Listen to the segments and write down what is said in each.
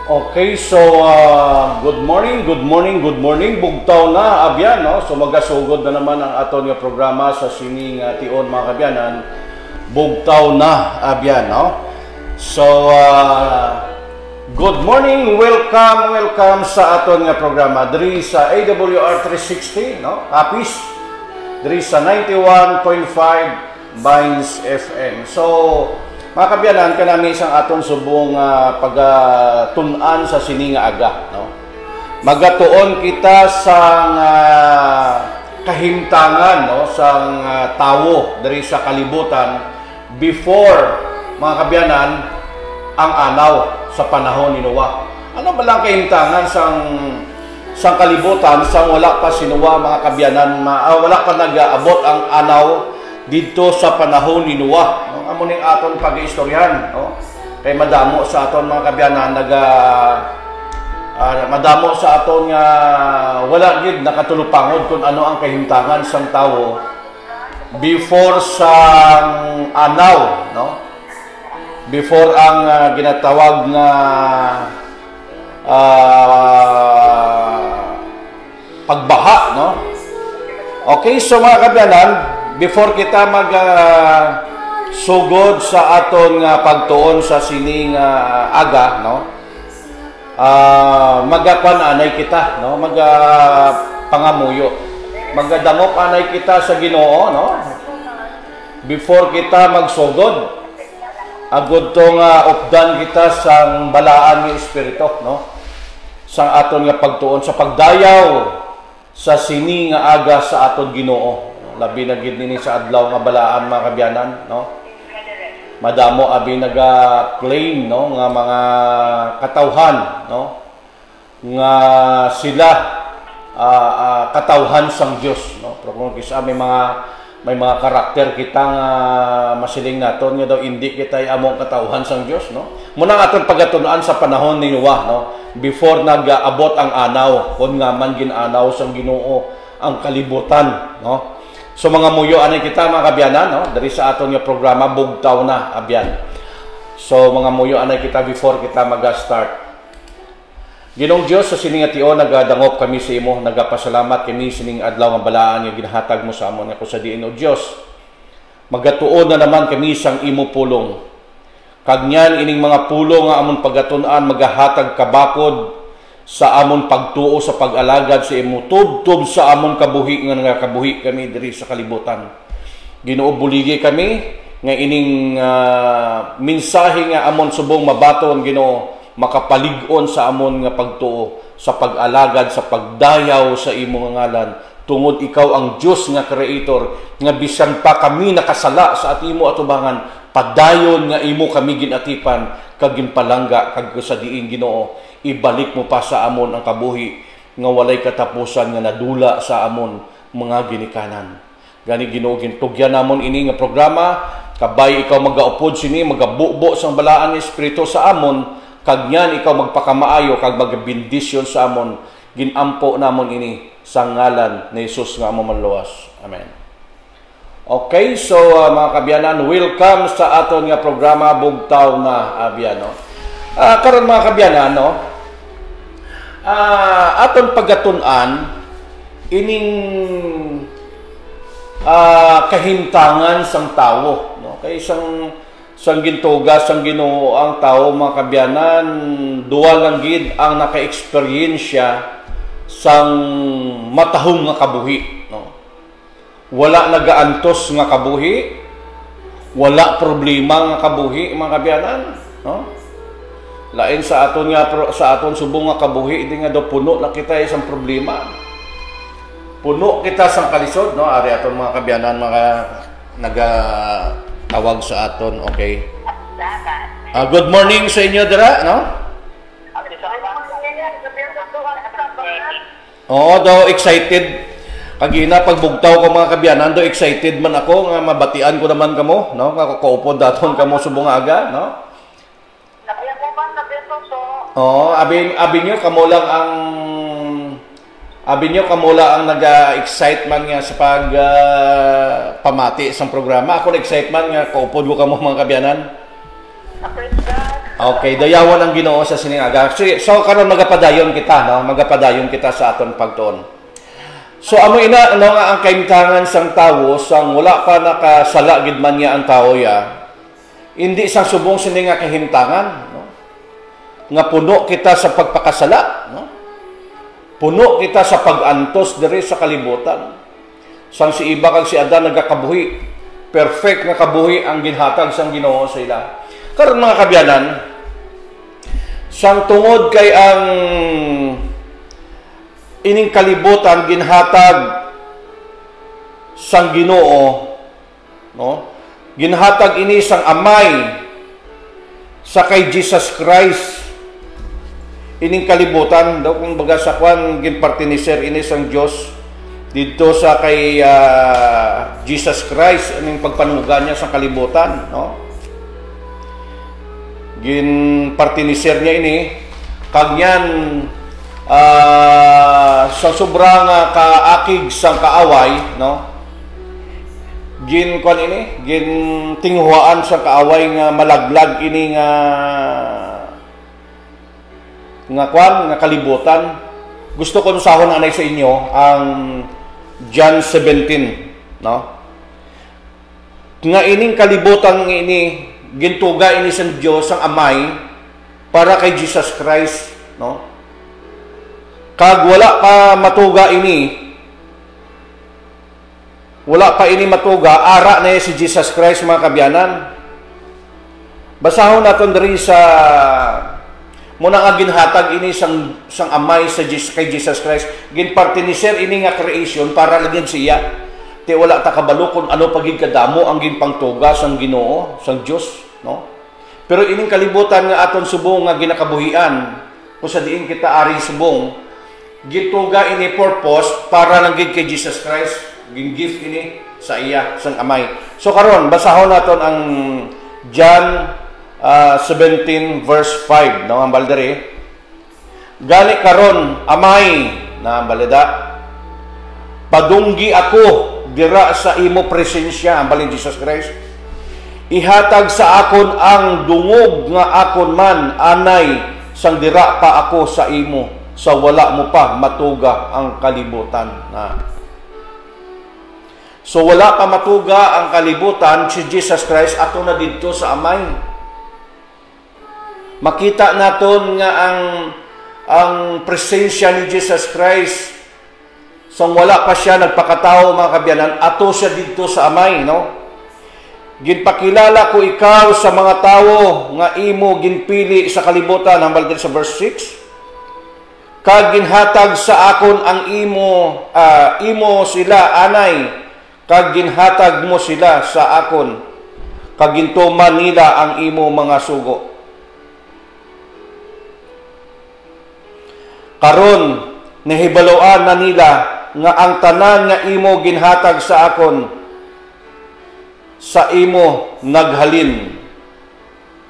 Okay, so good morning. Bugtaw na abyan, no? So magasugod na naman ang aton nga programa sa sining tion mga kabyanan. Bugtaw na abyan, no? So good morning, welcome sa aton nga programa diri sa AWR 360, no? Apis diri sa 91.5 Vines FM. So mga kabyanan, kanami isang aton subong pagatunan sa sininga aga, no? Magatuon kita sa kahimtangan, no, sang tawo diri sa kalibutan before, mga kabyanan, ang anaw sa panahon ni Noah. Ano ba lang kahimtangan sang kalibutan sang wala pa si Noah, mga kabyanan, wala pa nag-aabot ang anaw dito sa panahon ni Noah, no? Amo ning aton pag-istoryahan, no? Kay madamo sa aton mga kabyanan madamo sa aton nga wala gid nakatulupangod kung ano ang kahimtangan sang tawo before sang anaw, no? Before ang ginatawag na pagbaha, no? Okay, so mga kabyanan, before kita sugod sa aton pagtuon sa sining aga, no? Magapan-anay kita, no? Pangamuyo. Magadangop anay kita sa Ginoo, no? Before kita magsugod, agud tong updan kita sang balaan nga espiritu, no? Sang aton nga pagtuon sa pagdayaw sa sining nga aga sa aton Ginoo. Labi na gid nini sa adlaw nga balaan, mga kabyanan, no? Madamo abi naga-claim, no, nga mga katawhan, no, nga sila katawhan sang Dios, no? Pero kung kisa may mga karakter kita nga masiling naton nga daw hindi kita among katawhan sang Dios, no? Muna aton pagatunan sa panahon ni Noah, no, before nag-abot ang anaw, kun nga man gin-anaw sang Ginoo ang kalibutan, no? So mga muyo anay kita, mga kabyanan, no? Dari sa aton nga programa Bugtaw na abyan. So mga muyo anay kita before kita mag-start. Ginong Dios, sa sining tion nagadangop kami sa imo, nagapasalamat kami sining adlaw nga balaan nga ginahatag mo sa amon nga kusadiin, o Dios. Magatuon na naman kami sang imo pulong. Kag nyan ining mga pulong nga amon pagatun-an magahatag kabakod sa amon pagtuo sa pag-alagad sa imo, tubtob sa amon kabuhi nga kabuhi kami diri sa kalibutan. Ginoo, buligi kami nga ining mensahe nga amon subong mabaton, Ginoo, makapalig-on sa amon nga pagtuo sa pag-alagad sa pagdayaw sa imo nga ngalan, tungod ikaw ang Dios nga creator nga bisan pa kami nakasala sa atimo atubangan, padayon nga imo kami ginatipan kag ginpalangga kag kusadiin, Ginoo. Ibalik mo pa sa amon ang kabuhi nga walay katapusan nga nadula sa amon mga ginikanan. Gani, Ginoo, gintugyan namon ini nga programa, kabay ikaw magaupod sini, magabubo sang balaan nga espiritu sa amon, kag nyan ikaw magpakamaayo kag magbendisyon sa amon. Ginampo namon ini sa ngalan ni Jesus nga among manluwas. Amen. Okay, so mga kabyanan, welcome sa aton nga programa Bugtaw na abyan, no? Karon mga kabyanan, no, aton pagatunan ining kahimtangan sang tawo, no? Kay sang gintuga sang Ginoo ang tawo, mga kabyanan, duwa lang gid ang naka-eksperyensya sang matahong nga kabuhi, no? Wala nagaantos nga kabuhi, wala problema nga kabuhi, mga kabyanan, no? Lain sa aton subong nga kabuhi, hindi nga do puno na kita isang problema. Puno kita sang kalisod, no? Ari aton mga kabyanan, mga nagatawag sa aton, okay? Good morning sa inyo dira, no? Oo, daw excited. Kagina pagbugtaw ko, mga kabyanan, daw excited man ako nga mabatian ko naman kamo, no? Kaupod daton kamo subong aga, no? Oo, abi nyo kamo lang ang naga-excite man nga sa pamati sa programa. Ako na-excite man nga kaupod ko kamo, mga kabyanan. Okay, dayawan ang Ginoo sa siningaga. So karon magapadayon kita, no? Magapadayon kita sa aton pagtuon. So amo ina ano nga ang kaimtangan sang tawo sang wala pa nakasala gid man niya ang tawo ya. Hindi sang subong sini nga kahimtangan, no? Nga puno kita sa pagpakasala, no? Puno kita sa pagantos diri sa kalibutan. Sang si iba kag si Adan nagakabuhi, perfect nga kabuhi ang ginhatag sang Ginoo sa ila. Karon mga kabyanan, sang tungod kay ang ining kalibutan ginhatag sang Ginoo, no? Ginhatag ini sang amay sa kay Jesus Christ. Ining kalibutan daw kung baga sa kwan ginpartiniser ini sang Dios dito sa kay Jesus Christ, ining pagpanuga niya sa kalibutan, no? Ginpartiniser niya ini kagyan sa sobrang kaakig sang kaaway, no? Gin kon ini gin tinghuaan sa kaaway nga malaglag ini nga kwan nga kalibutan. Gusto ko nusahon anay sa inyo ang John 17, no? Nga ining kalibutan ini gintuga ini sa Dios ang amay para kay Jesus Christ, no? Kag wala pa matuga ini, wala pa ini matuga, ara na si Jesus Christ mga kabyanan. Basahon naton diri sa muna nga ginhatag ini sang amay sa kay Jesus Christ, ginpartiniser ini nga creation para lagyan siya. Ti wala ta kabalo kung ano pagig kadamo ang ginpangtuga sang Ginoo, sang Dios, no? Pero ining kalibutan nga aton subong nga ginakabuhian, kung sa diin kita ari subong, gintuga ini purpose para lang gid kay Jesus Christ, gin-gift ini sa iya sang amay. So karon basahon naton ang John 17 verse 5, no? Ang baldari gani karon amay na balada padunggi ako dira sa imo presensya, ang balin Jesus Christ, ihatag sa akon ang dungog nga akon man anay sang dira pa ako sa imo sa wala mo pa matuga ang kalibutan, na so wala pa matuga ang kalibutan si Jesus Christ ato na didto sa amay. Makita naton nga ang presensya ni Jesus Christ sang wala pa siya nagpakatao mga kabyanan, ato siya dito sa amay, no? Ginpakilala ko ikaw sa mga tao nga imo ginpili sa kalibutan, hambal din sa verse 6. Kag ginhatag sa akon ang imo sila anay, kag ginhatag mo sila sa akon, kag gintuman nila ang imo mga sugo. Karon nahibaloan na nila nga ang tanan nga imo ginhatag sa akon sa imo naghalin.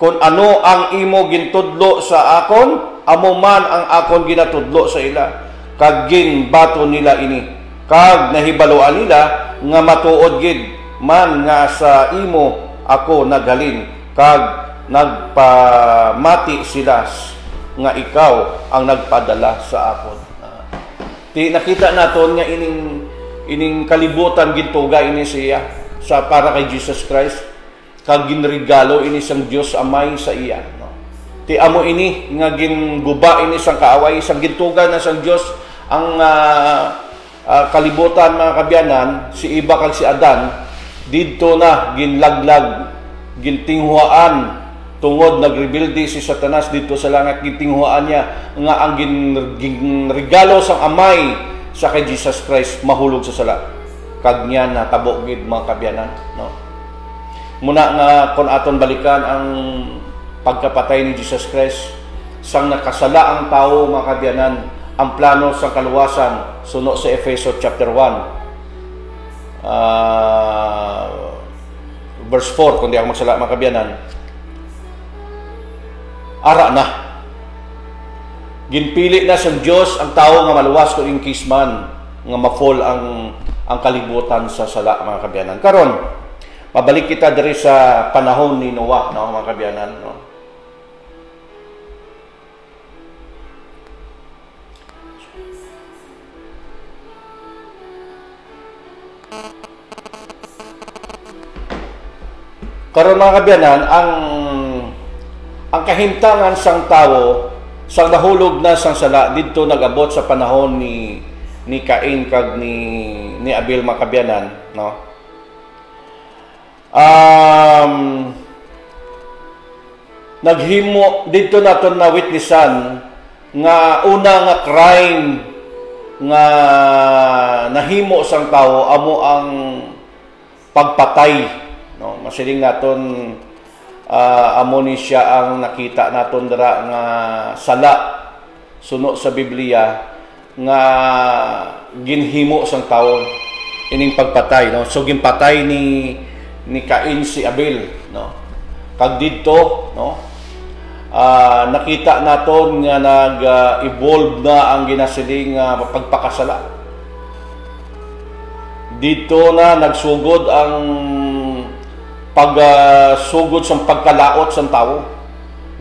Kung ano ang imo gintudlo sa akon, amo man ang akon ginatudlo sa ila. Kag ginbato nila ini. Kag nahibaloan nila nga matuod gid man nga sa imo ako naghalin. Kag nagpamati sila nga ikaw ang nagpadala sa akon. Nakita naton nga ining kalibutan gintuga ini siya sa para kay Jesus Christ, kag ginregalo ini sang Dios amay sa iya, no? Ti amo ini nga ginguba ini sang kaaway, sang gintuga na sang Dios ang kalibutan mga kabyanan, si iba kag si Adan didto na ginlaglag, gintinghuaan tungod nagrebelde si Satanas dito sa langit, gitinghuaan niya nga ang ginregalo sang amay sa kay Jesus Christ mahulog sa sala. Kag niya natabo gid mga kabyanan, no? Muna nga kon aton balikan ang pagkapatay ni Jesus Christ, sang nakasala ang tao mga kabyanan, ang plano sa kaluwasan suno sa Efeso chapter 1 verse 4, kung di ako magsala mga kabyanan, ara na. Ginpili na sa Dios ang tao nga maluwas ko in kisman nga ma-fall ang kalibutan sa sala mga kabyanan. Karon, mabalik kita diri sa panahon ni Noah, no mga kabyanan, no? Karon mga kabyanan, ang kahimtangan sang tawo sang nahulog na sang sala didto nag-abot sa panahon ni Cain kag ni Abel mga kabyanan, no? Naghimo dito naton na witnessan nga una nga crime nga nahimo sang tawo amo ang pagpatay, no? Masiling naton amo ni siya ang nakita naton dira nga sala suno sa Biblia nga ginhimo sang tawo ining pagpatay, no? So ginpatay ni Cain si Abel, no? Kag didto, no? Nakita naton nga nag-evolve na ang ginasiling pagpakasala. Dito na nagsugod ang pagsugod sa pagkalaot sa tao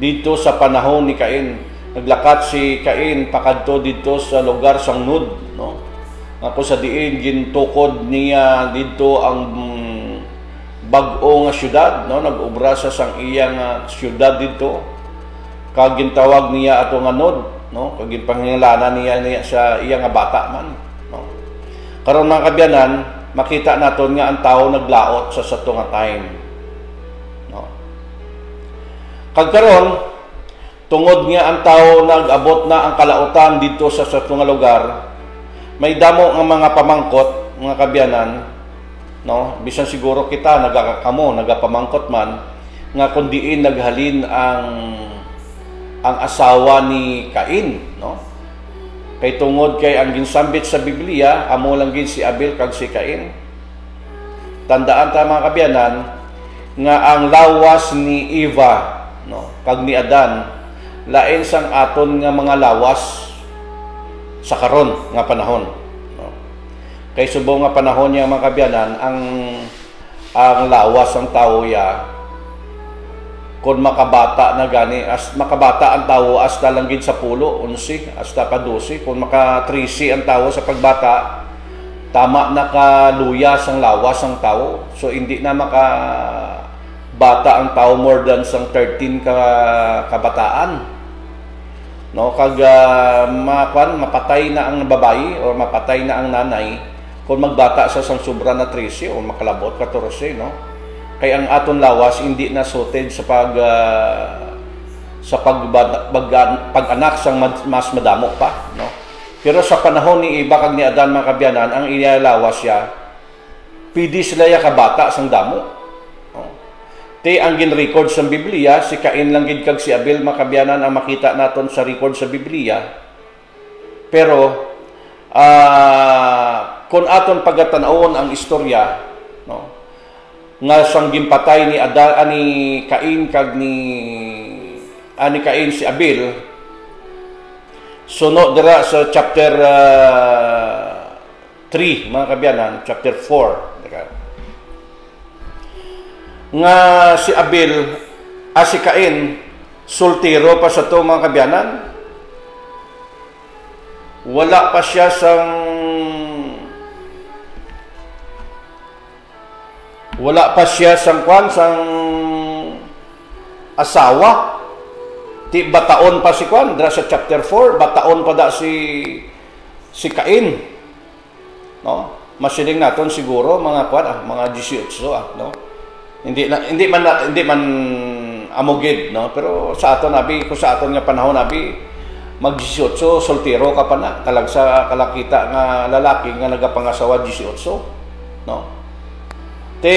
dito sa panahon ni Cain. Naglakat si Cain pakadto dito sa lugar sang Nod, no? Ako sa diin gintukod niya dito ang bag-o nga syudad, no? Nag-obra sa sang iyang syudad dito. Kag gintawag niya ato nga Nod, no? Kag ginpangingalanan niya sa iyang nga bata man, no? Karon mga kabyanan, makita naton nga ang tao naglaot sa sato nga time, no? Kag karon tungod nga ang tao nag-abot na ang kalautan dito sa sato nga lugar, may damo nga mga pamangkot mga kabyanan, no? Bisan siguro kita nagapamangkot man nga kun diin naghalin ang asawa ni Cain, no? Kay tungod kay ang ginsambit sa Biblia amo lang gid si Abel kag si Cain. Tandaan ta mga kabyanan nga ang lawas ni Eva, no, kag ni Adan lain sang aton nga mga lawas sa karon nga panahon, no? Kay subong nga panahon niya mga kabyanan ang lawas ang tawo ya kung makabata na gani, as makabata ang tawo hasta lang gid sa 10, 11, hasta pa 12. Kung maka 13 ang tawo sa pagbata, tama na kaluyas ang lawas ang tawo. So hindi na makabata ang tawo more than sang 13 kabataan, no? Kag mapatay na ang babayi o mapatay na ang nanay kung magbata sa sang sobra na 13 o makalabot 14, no? Kay ang aton lawas hindi na suited sa pag-anak sang mas madamo pa, no? Pero sa panahon ni Eva kag ni Adan mga kabyanan, ang inilawas siya pidi sila ya kabata sang damo, no? Te ang gin-record sa Biblia si Cain lang gid kag si Abel mga kabyanan ang makita naton sa record sa Biblia. Pero kung aton pagatan-awon ang istorya, no, nga sang ginpatay ni Cain kag ni Cain si Abel, suno dira sa chapter 3 mga kabyanan, chapter 4, nga si Abel si Cain sultiro pa sa to mga kabyanan. Wala pa siya sang asawa. Ti bataon pa si kwan dra sa chapter 4, bataon pa da si Cain, no? Masiling naton siguro mga kwan mga 18, no? Hindi man amugid, no? Pero sa aton abi, ko sa aton nga panahon abi mag 18 soltero ka pa na, talag sa kalakita nga lalaki nga nagapangasawa 18, no? Te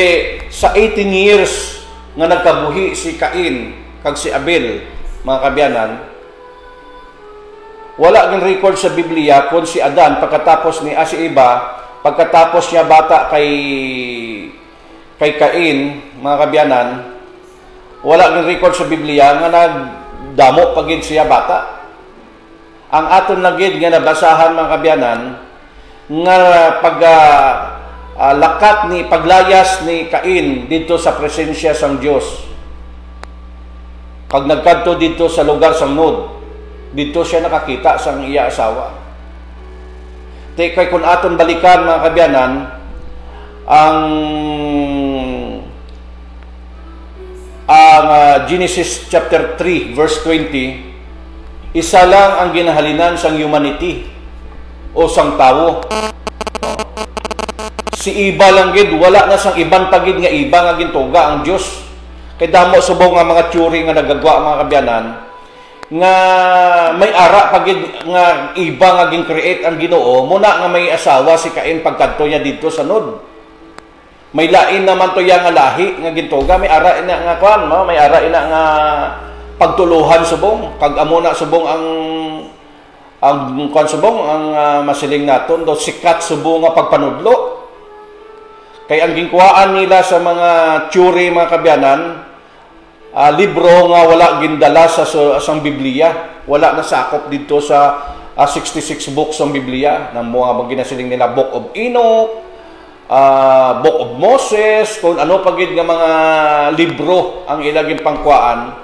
sa 18 years nga nagkabuhi si Cain kag si Abel mga kabyanan, wala ng record sa Biblia kung si Adan pagkatapos ni si Eva pagkatapos niya bata kay Cain mga kabyanan, wala ng record sa Biblia nga nagdamo pagid siya bata. Ang aton lang gid nga nabasahan mga kabyanan nga lakat ni paglayas ni Cain dito sa presensya sang Dios. Pag nagkadto dito sa lugar sang Nod, dito siya nakakita sang iya asawa. Kay kung aton balikan mga kabyanan, ang Genesis chapter 3 verse 20, isa lang ang ginahalinan sang humanity o sang tao. Si iba lang gid, wala na sang ibang pagid nga iba nga gintuga ang Dios. Kay damo subong nga mga tiyuri nga nagagwa mga kabyanan nga may ara pagid nga iba nga gin-create ang Ginoo muna nga may asawa si Cain pagkadto niya didto sa Nod. May lain naman to yang nga lahi nga gintuga, may ara ina nga kwan, no? May ara ina nga pagtuluhan subong kag amo na subong ang kwan subong ang masiling naton do sikat subong nga pagpanudlo. Kay ang ginkuhaan nila sa mga tiyuri mga kabyanan, libro nga wala gindala sa sang Biblia, wala nasakop dito sa 66 books ng Biblia, ng mga ginasiling nila Book of Enoch, Book of Moses, kung ano pagid nga mga libro ang ilaging pangkuaan.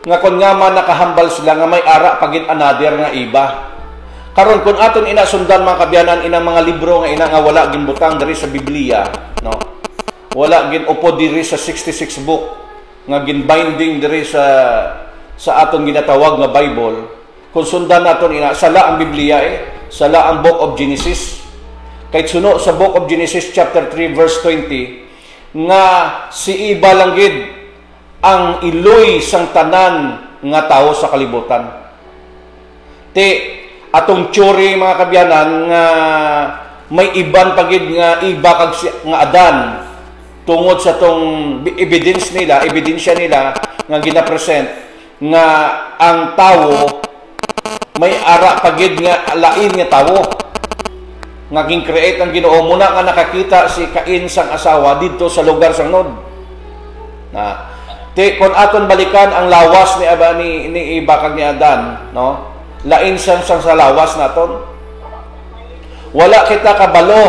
Nga kung nga man nakahambal sila nga may ara pagid another nga iba. Karon kung aton inasundan mga kabyanan inang mga libro nga ina nga wala ginbutang diri sa Biblia, no? Wala ginupo diri sa 66 book nga ginbinding diri sa aton ginatawag nga Bible. Kung sundan naton ina sala ang Biblia sala ang Book of Genesis. Kay suno sa Book of Genesis chapter 3 verse 20 nga si iba lang gid ang iloy sang tanan nga tawo sa kalibutan. Atong tiyuri mga kabyanan nga may iban pagid nga iba kag nga Adan tungod sa tong ebidensya nila nga ginapresent nga ang tawo may ara pagid nga lain nga tawo nga gin-create ang Ginoo muna nga nakakita si Cain sang asawa didto sa lugar sang Nod. Kon aton balikan ang lawas ni iba kag ni Adan, no? Lain sang sa lawas naton. Wala kita kabalo,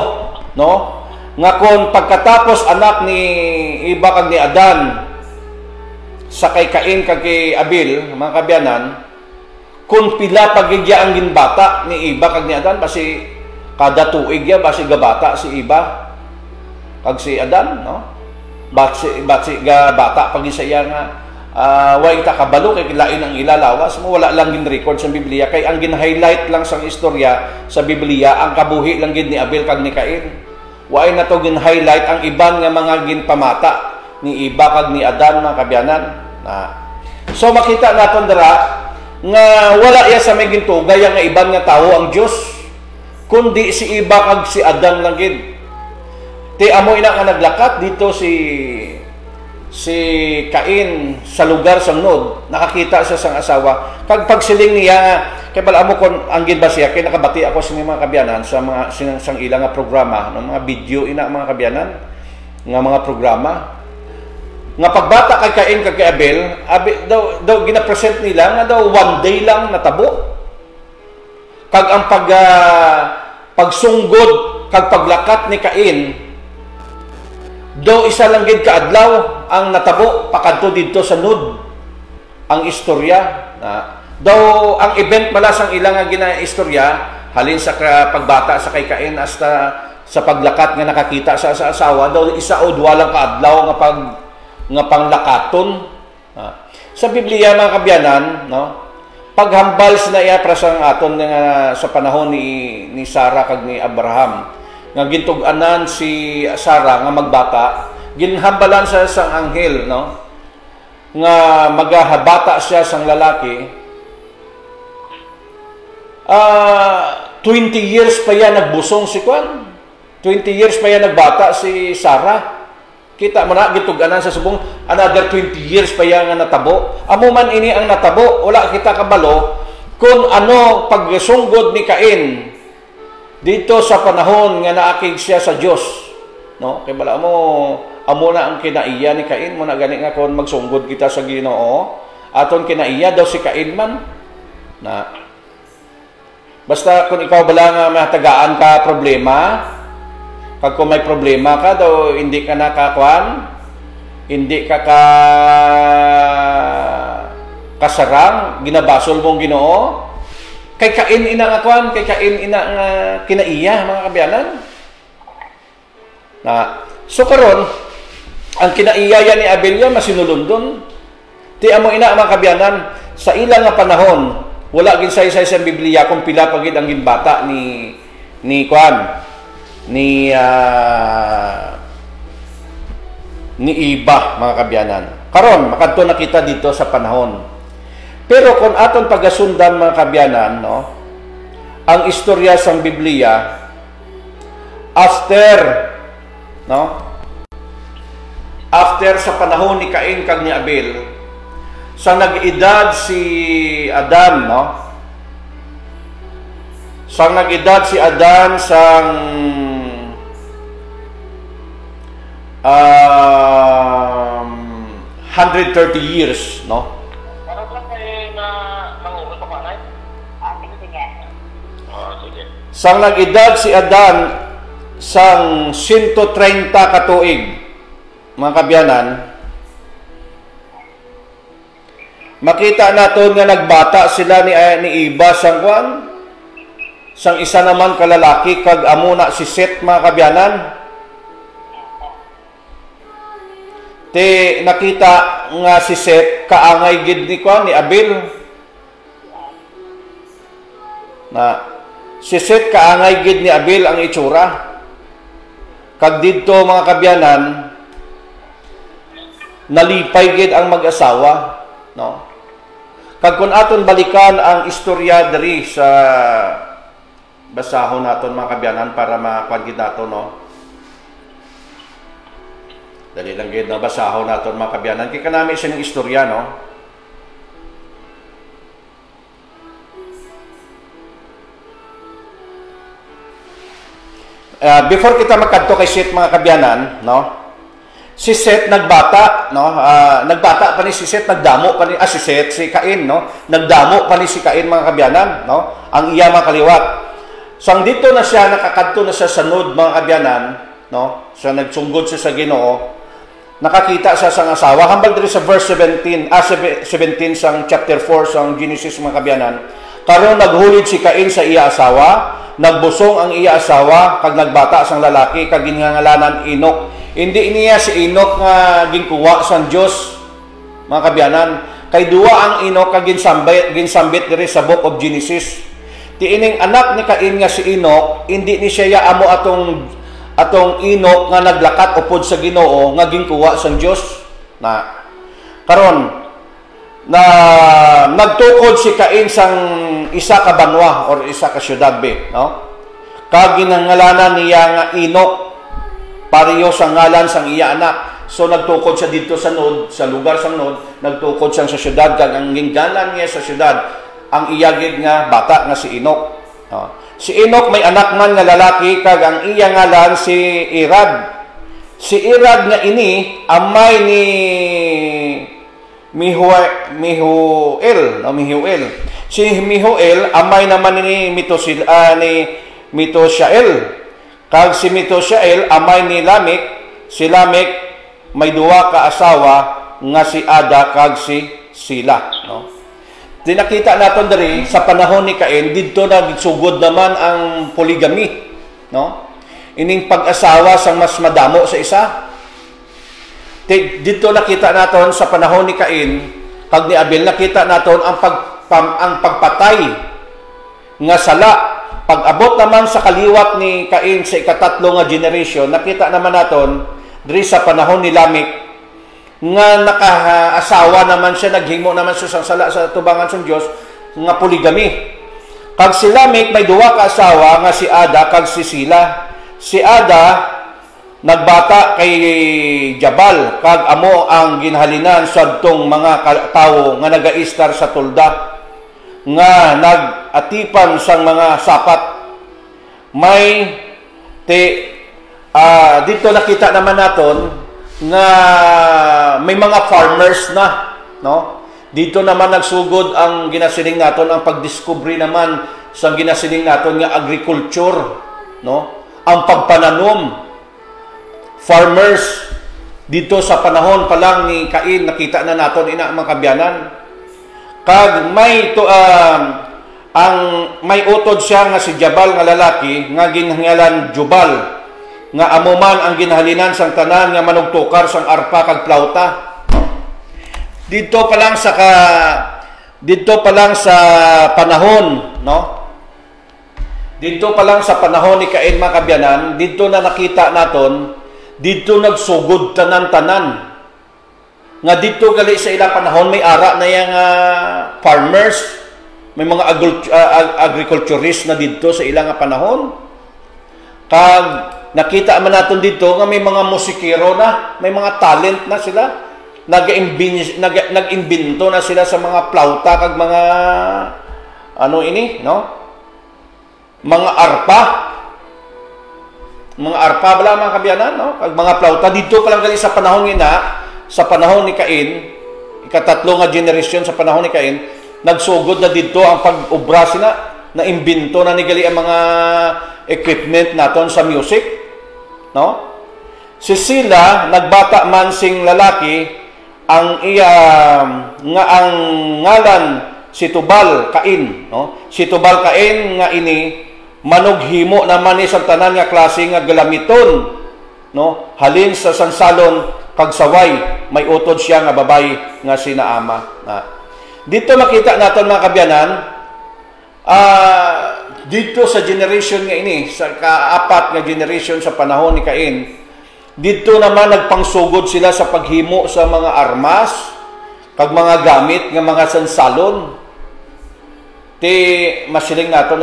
no? Nga kon pagkatapos anak ni iba kag ni Adan sa kay Cain kag kay Abel, mga kabyanan, kun pila pagigya ang ginbata ni iba kag ni Adan basi kada tuig ya basi gabata si iba kag si Adan, no? Basi ga bata pag isaya nga way ta kabalo kay lain ang ilalawas mo wala lang gin-record sa Biblia kay ang gin-highlight lang sang istorya sa Biblia ang kabuhi lang gid ni Abel kag ni Cain. Way na to gin-highlight ang iban nga mga ginpamata ni iba kag ni Adan mga kabyanan. So makita naton dira nga wala ya sa may gintugay nga iban nga tawo ang Dios kundi si iba kag si Adan lang gid. Amo ina nga naglakat dito si Cain sa lugar sang Nod, nakakita siya sang asawa. Kag pagsiling niya, kay pala mo kon ang gid ba siya, kay nakabati ako sa mga kabyanan sa mga sang ilang nga programa, no, mga video ina mga kabyanan, nga mga programa. Nga pagbata kay Cain kag kay Abel, daw gina-present nila nga daw one day lang natabo. Kag ang pagsunggod kag paglakat ni Cain do isa lang gid kaadlaw ang natabo pakadto didto sa Nod ang istorya daw ang event pala sang ilang nga ginaistorya halin sa pagbata sa kay Cain hasta sa paglakat nga nakakita sa asawa daw isa o duwa lang kaadlaw nga panglakaton sa Biblia mga kabyanan, no? Paghambal sina iya para sang aton nga sa panahon ni Sarah kag ni Abraham nga gintug-anan si Sarah nga magbata, ginhambalan sa sang anghel, no? Nga magahabata siya sang lalaki. 20 years pa yan nagbusong si Kwan. 20 years pa yan nagbata si Sarah. Kita mo na gitug-anan sa subong another 20 years pa yan nga natabo. Amo man ini ang natabo, wala kita kabalo kung ano pagsunggod ni Cain dito sa panahon nga naakig siya sa Dios, no? Kay bala mo amo na ang kinaiya ni Cain mo na gani nga kon magsunggod kita sa Ginoo aton kinaiya daw si Cain man na basta kung ikaw bala nga mahatagaan ka problema kag kung may problema ka daw hindi ka nakakwan hindi ka kasarang ginabasol mong Ginoo. Kay Cain ina nga kwan, kay Cain ina nga kinaiya mga kabyanan. So karon ang kinaiyaya ni Abel ya masinulundon. Ti amo ina mga kabyanan, sa ilang nga panahon wala gin say sa Biblia kung pila pagid ang ginbata ni Kwan ni Iba mga kabyanan. Karon makadto na kita dito sa panahon. Pero kung aton pagasundan mga kabyanan, no, ang istorya sang Biblia after, no, after sa panahon ni Cain kag ni Abel, sa nag-edad si Adan, no, sa nag-edad si Adan sang 130 years, no? Parang lang kayo na mangurot pa na? Sige. Sige. Sang nag-edad si Adan sang 130 katuig, mga kabyanan, makita naton nga nagbata sila ni Iba sang Kwan, sang isa naman kalalaki kag amo na si Seth mga kabyanan. Te nakita nga si Seth kaangay gid ni Kwan ni Abel. Na si Seth kaangay gid ni Abel ang itsura. Kag didto mga kabyanan nalipay gid ang mag-asawa, no? Kag kun aton balikan ang istorya diri sa basahon naton mga kabyanan para mapagid naton, no? Dali lang gid na basahon naton mga kabyanan kay kanami sa ning istorya, no? Before kita magkadto kay Seth mga kabyanan, no? Si Seth nagbata, no? Nagbata pa ni si Seth, nagdamo pa ni si Seth, si Cain, no? Nagdamo pa ni si Cain mga kabyanan, no? Ang iya mga kaliwat. So dito na siya nakakadto na siya sa nod mga kabyanan, no? So nagsunggod siya sa Ginoo. Nakakita siya sang asawa hambal diri sa verse 17 sang chapter 4 sang Genesis mga kabyanan. Karon naghulid si Cain sa iya asawa, nagbusong ang iya asawa kag nagbata sang lalaki kag ginngalanan Enoch. Hindi niya si Enoch nga ginkuha sang Dios mga kabyanan, kay duwa ang Enoch kag ginsambit diri sa book of Genesis. Ti ining anak ni Cain nga si Enoch, hindi ni siya amo atong Enoch nga naglakat upod sa Ginoo nga ginkuha sang Dios. Na karon na nagtukod si Cain sang isa ka banwa or isa ka syudad be, no? Kag ginangalanan niya nga Enoch pareho sa ngalan sang iya anak. So nagtukod siya dito sa Nod, sa lugar sang Nod, nagtukod siya sa syudad kag ang gingalan niya sa syudad ang iyagid nga bata nga si Enoch. Si Enoch may anak man nga lalaki kag ang iya ngalan si Irad. Si Irad nga ini amay ni Mihuel, no, Mihuel. Si Mihuel amay naman ni Metoshael. Kag si Metoshael amay ni Lamech. Si Lamech may duwa ka asawa nga si Ada kag si Sila, no? Dinakita naton diri sa panahon ni Cain didto na sugod naman ang polygamy, no? Ining pag-asawa sang mas madamo sa isa. Dito nakita naton sa panahon ni Cain kag ni Abel, nakita naton ang pagpatay nga sala. Pag-abot naman sa kaliwat ni Cain sa ikatatlo nga generation, nakita naman naton diri sa panahon ni Lamech nga nakaasawa naman siya, naghimo naman siya sang sala sa tubangan sa Dios nga polygamy. Kag si Lamech may duwa ka asawa nga si Ada kag si Sila. Si Ada nagbata kay Jabal kag amo ang ginhalinan sadtong mga tawo nga nagaistar sa tulda nga nagatipan sang mga sapat. May dito nakita naman naton nga may mga farmers na, no? Dito naman nagsugod ang ginasiling naton, ang pagdiskubre naman sa ginasiling naton nga agriculture, no? Ang pagpananom. Farmers dito sa panahon pa lang ni Cain, nakita na naton ina mga kabyanan. Kag may ang may utod siya nga si Jabal nga lalaki nga ginhangalan Jubal. nga amo man ang ginhalinan sang tanan nga manugtukar sang arpa kag plauta. Dito pa lang sa panahon, no? Dito pa lang sa panahon ni Cain, mga kabyanan, dito na nakita naton, dito nagsugod tanan-tanan. Nga dito gali sa ila panahon may ara na yang farmers, may mga agriculturist na dito sa ilang panahon. Kag nakita man naton dito nga may mga musikero na, may mga talent na sila. Nag-imbento na sila sa mga plauta kag mga mga arpa. Mga arpa bala, mga kabyanan, no? Kag mga plauta dito pa lang gali sa panahon sa panahon ni Cain, ikatatlo nga generation sa panahon ni Cain, nagsugod na dito ang pag-ubra sila, na imbento na ni gali ang mga equipment naton sa music, no? Si Sila nagbata man sing lalaki, ang ang ngalan si Tubal Cain, no? Si Tubal Cain nga ini manughimo naman ni sa tanan nga klase nga galamiton, no? Halin sa sansalon kag saway, may utod siya nga babay nga sinaama. Dito makita naton, mga kabyanan, dito sa generation nga ini, sa kaapat nga generation sa panahon ni Cain, dito naman nagpangsugod sila sa paghimo sa mga armas, kag mga gamit nga mga sansalon. Masiling naton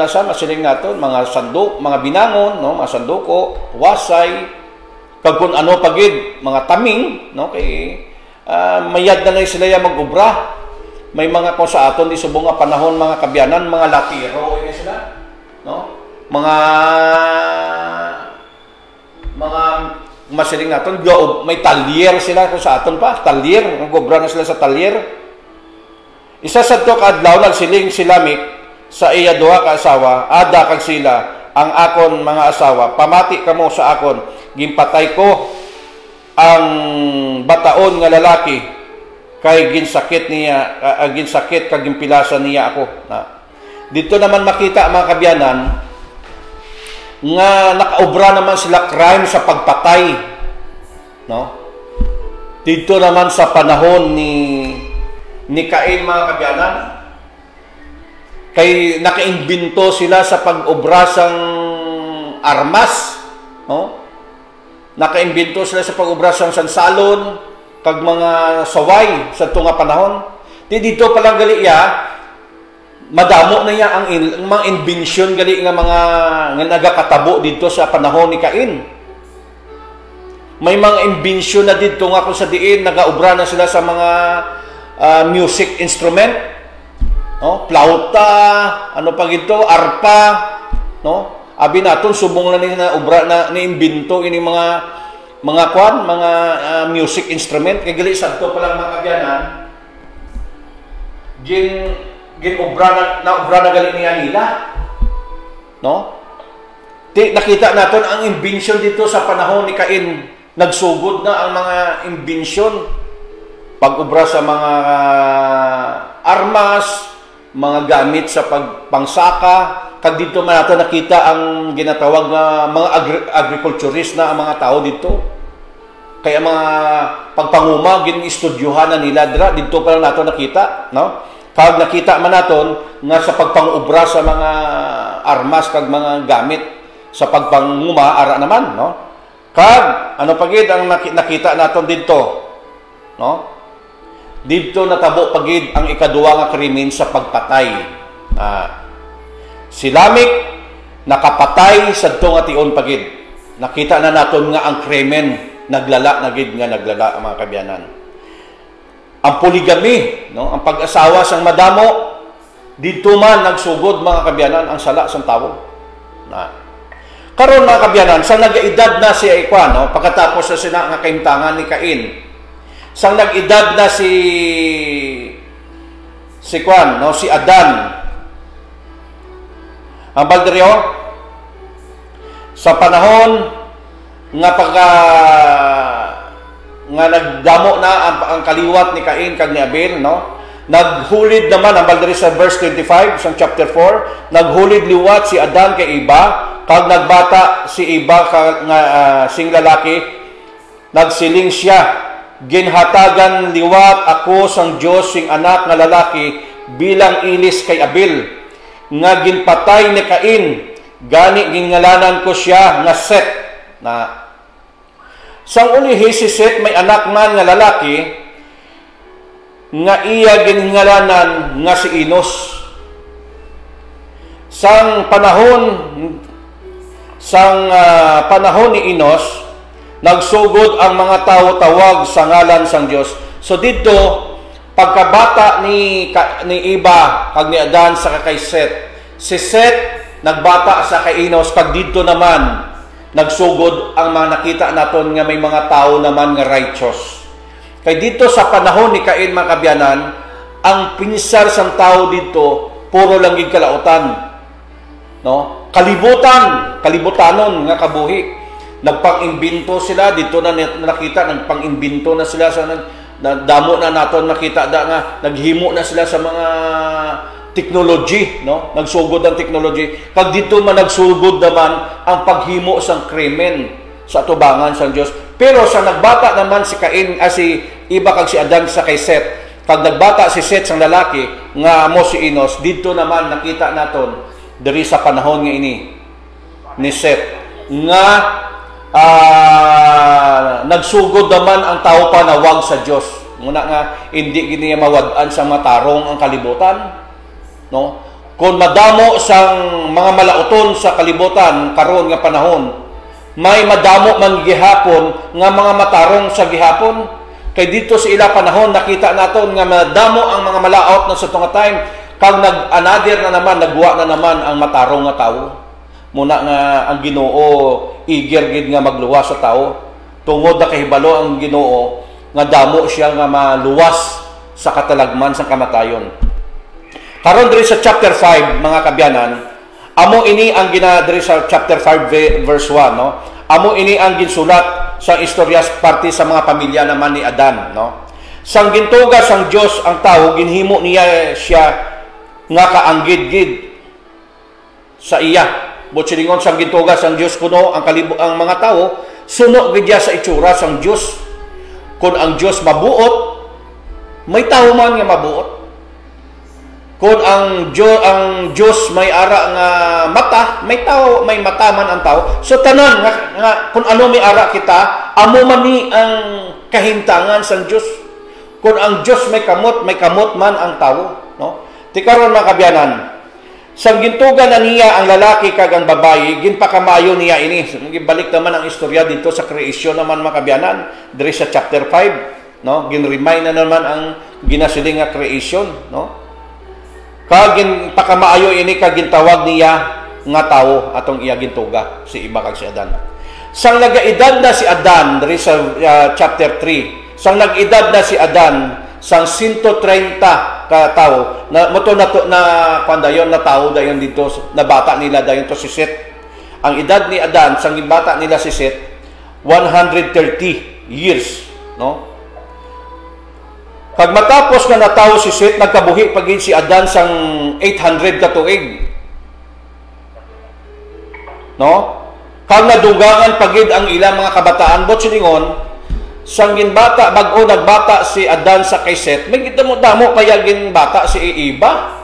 mga sandok, mga binangon, no, mga sanduko, wasay, kag kun ano pagid, mga taming, no, kay mayad na sila ya mag-ubra. May mga kung sa aton di subong nga panahon, mga kabyanan, mga latiro ini sila, no? Mga masiling naton, may talyer sila kung sa aton pa, talyer, nag-ubra na sila sa talyer. Isa sa to kadlaw nagsiling si Lamik sa iya duha ka asawa, ada kag sila ang akon mga asawa, pamati kamo sa akon, gimpatay ko ang bataon nga lalaki kay ginsakit kag gimpilasan niya ako. Dito naman makita, mga kabyanan, nga nakaobra naman sila crime sa pagpatay, no? Dito naman sa panahon ni Cain, mga kabyanan, kay nakaimbento sila sa pag-obra sang armas, no? Nakaimbento sila sa pag-obra sang sansalon kag mga saway sa tunga panahon. Dito pa lang gali madamo na ang mga invention gali nga mga nga nagakatabo dito sa panahon ni Cain. May mga invention na dito nga kung sa diin nagaobra na sila sa mga music instrument, no? Plauta, ano pa gito, arpa, no? Abi naton subong na ni na obra na ni-imbento ini mga music instrument. Kay gali sadto pa lang, mga kabyanan, obra na gali niya nila, no? Nakita naton ang invention dito sa panahon ni Cain, nagsugod na ang mga invention, pag-obra sa mga armas, mga gamit sa pangsaka. Kag dito man nato nakita ang ginatawag nga mga agriculturist na ang mga tao dito. Kaya mga pagpanguma gin-istudyuhan na nila dito pa lang nato nakita, no? Kag nakita man naton nga sa pagpangobra sa mga armas kag mga gamit sa pagpanguma ara naman, no? Kag ano pagid ang nakita naton dito, no? Dito natabo pagid ang ikaduha nga krimen sa pagpatay. Si Lamik nakapatay sadto nga tion pagid. Nakita na naton nga ang krimen naglala, mga kabyanan. Ang polygamy, no? Ang pag-asawa sang madamo, dito man nagsugod, mga kabyanan, ang sala sang tawo. Karon, mga kabyanan, sa nag-edad na si Aikwan, no? Pagkatapos sa sina nga kaimtangan ni Cain, sang nag-edad na si Kwan, no? Si Adan. Ang balderyo, sa panahon nga nga nagdamo na ang kaliwat ni Cain kag ni Abel, no? Naghulid naman ang baldiri sa verse 25 sa chapter 4, naghulid liwat si Adan kay Eva kag nagbata si Eva nga sing lalaki, nagsiling siya, ginhatagan liwat ako sang Dios sing anak nga lalaki bilang ilis kay Abel, nga ginpatay ni Cain, gani gingalanan ko siya nga Set. Na sang ulihi si Set may anak man nga lalaki, nga iya gingalanan nga si Enos. Sang panahon ni Enos, nagsugod ang mga tao tawag sa ngalan sang Dios. So dito, pagkabata ni Eva kag ni Adan sa kay Set, si Set nagbata sa kay Enos, kag dito naman nagsugod ang mga nakita naton nga may mga tao naman nga righteous. Kay dito sa panahon ni Cain, mga kabyanan, ang pinsar sang tao dito puro lang gid kalautan. No? Kalibutanon nga kabuhi. Nagpang-imbento sila dito na nakita, nagpang-imbento na sila sa damo na naton makita nga naghimo na sila sa mga technology, no? Nagsugod ang technology. Pag dito man nagsugod naman ang paghimo sang krimen sa atubangan sang Dios. Pero sa nagbata naman si Cain, si Eva kag si Adan sa kay Set, pag nagbata si Set sang lalaki nga mo si Enos, dito naman nakita naton diri sa panahon nga ini ni Set nga nagsugod naman ang tao pa na wag sa Dios. Muna nga hindi gini mawad-an sa matarong ang kalibutan, no? Kung madamo sang mga malauton sa kalibutan karon nga panahon, may madamo man gihapon nga mga matarong sa gihapon. Kay dito sa ila panahon nakita naton nga madamo ang mga malaot na sa tunga time, kag nag-anader na naman, nagwa na naman ang matarong nga tao. Muna nga ang Ginoo eager gid nga magluwas sa tao. Tungod na kahibalo ang Ginoo nga damo siya nga maluwas sa katalagman sa kamatayon. Karon diri sa chapter 5, mga kabyanan, amo ini ang diri sa chapter 5 verse 1, no? Amo ini ang ginsulat sa istorya parte sa mga pamilya naman ni Adan, no? Sang gintuga sang Dios ang tao, ginhimo niya siya nga kaanggid-gid sa iya. Butsilingon sang gintuga sang Dios kuno ang mga tao, suno gid sa itsura sang Dios. Kung ang Dios mabuot, may tao man nga mabuot. Kung ang Dios may ara nga mata, may tao, may mata man ang tao. So tanan nga kung ano may ara kita, amo man ni ang kahintangan sang Dios. Kung ang Dios may kamot man ang tao, no? Tikaron mga kabyanan, sang gintuga na niya ang lalaki kag ang babayi, ginpakamayo niya ini. Gibalik naman ang istorya dito sa creation naman mga kabyanan, diri sa chapter 5, no? Ginremind na naman ang ginasiling nga creation, no? Kag ginpakamaayo ini kag gintawag niya nga tao atong iya gintuga si Eva kag si Adan. Sang nagaedad na si Adan diri sa chapter 3, sang nag-edad na si Adan sang 130 ka tao na moto na pandayon na tao dayon dito na bata nila dayon to si Set. Ang edad ni Adan sang bata nila si Set 130 years, no? Pag matapos na natawo si Set, nagkabuhi pagin si Adan sang 800 ka tuig, no? Kag nadugangan pagid ang ilang mga kabataan bot silingon sang ginbata bag-o nagbata si Adan sa kay Set, may damo kaya ginbata si Eva,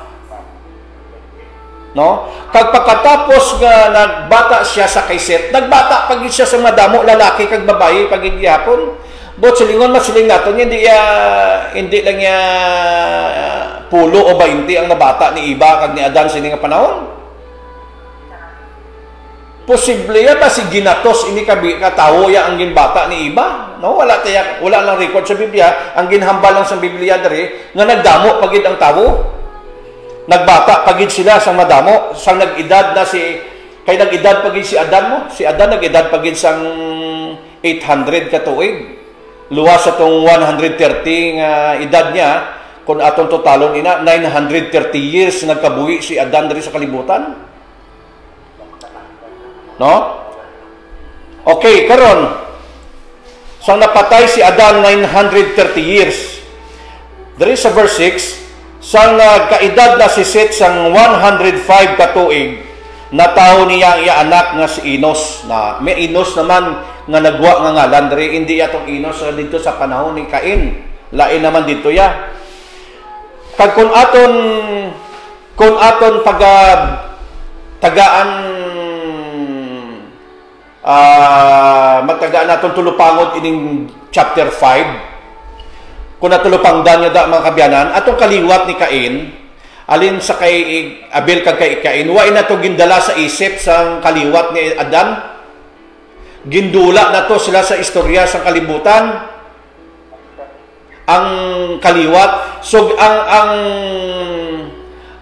no? Kag pagkatapos nga nagbata siya sa kay Set, nagbata pagid siya sa madamo lalaki kag babayi pagid gihapon. Bot silingon masiling naton hindi lang ya pulo o 20 ang nabata ni Eva kag ni Adan sini nga panahon. Posible ya ba si ginatos ini katawo ya ang ginbata ni Eva, no? Wala lang record sa Biblia. Ang ginhambal lang sa Biblia diri nga nagdamo pagid ang tawo, nagbata pagid sila sang madamo sang nag-edad na kay nag-edad pagid si Adan mo. Si Adan nag-edad pagid sang 800 ka tuig. Luwas sa tong 130 nga edad niya, kung atong totalon ina 930 years nagkabuhi si Adan diri sa kalibutan, no? Okay, karon sang napatay si Adan 930 years diri sa verse 6, sang nagkaedad na si Set sang 105 ka tuig, natawo niya ang iya anak nga si Enos. Na may Enos naman nga nagwa nga ngalan diri, hindi atong Enos dito sa panahon ni Cain. Lain naman dito ya. Kag kun aton tagaan magtagaan naton tulupangod ining chapter 5. Kung natulupangdan nyo da mga kabyanan, atong kaliwat ni Cain, alin sa kay Abel kag kay Cain, wa na to gindala sa isip sang kaliwat ni Adan. Gindula na to sila sa istorya sang kalibutan. Ang kaliwat, so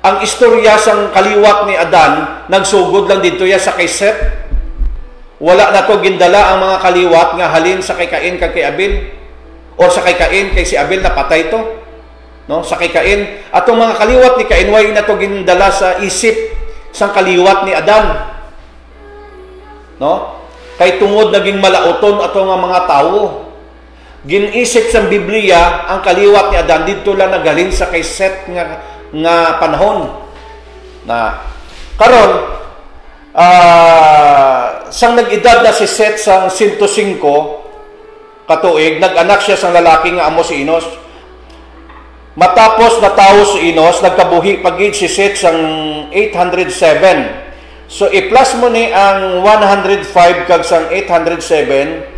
ang istorya sang kaliwat ni Adan nagsugod lang dito ya sa kay Seth. Wala na to gindala ang mga kaliwat nga halin sa kay Cain kag kay Abel. Or sa kay Cain kay si Abel napatay to. No, sa kay Cain, atong mga kaliwat ni Cain way na to gindala sa isip sang kaliwat ni Adan. No? Kay tungod naging malauton ato nga mga tawo. Ginisip sa Biblia ang kaliwat ni Adan didto lang nagaling sa kay Seth nga panahon. Na karon sang nag-edad na si Seth sang 105 katuig, nag-anak siya sang lalaki nga amo si Enos. Matapos natawo si Enos, nagkabuhi pagid si Seth sang 807. So i-plus mo ni ang 105 kag sang 807,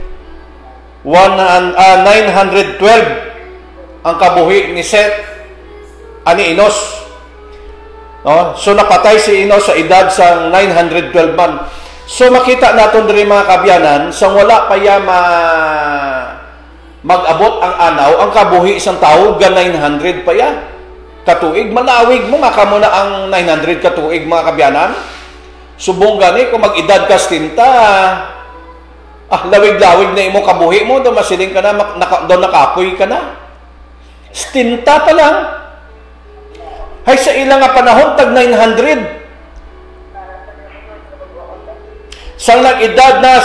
912 ang kabuhi ni Seth ani Enos. No? So napatay si Enos sa edad sang 912 man. So makita naton diri mga kabyanan, sang wala pa ya mag-abot ang anaw, ang kabuhi isang tao, 900 pa ya. Katuig, malawig mo, makamo na ang 900 katuig mga kabyanan. Subong gani, kung mag-edad ka stinta, lawig-lawig na imo kabuhi mo, doon masiling ka na, doon nakapoy ka na. Stinta pa lang. Hay sa ilang nga panahon, tag 900. Sang nag-edad na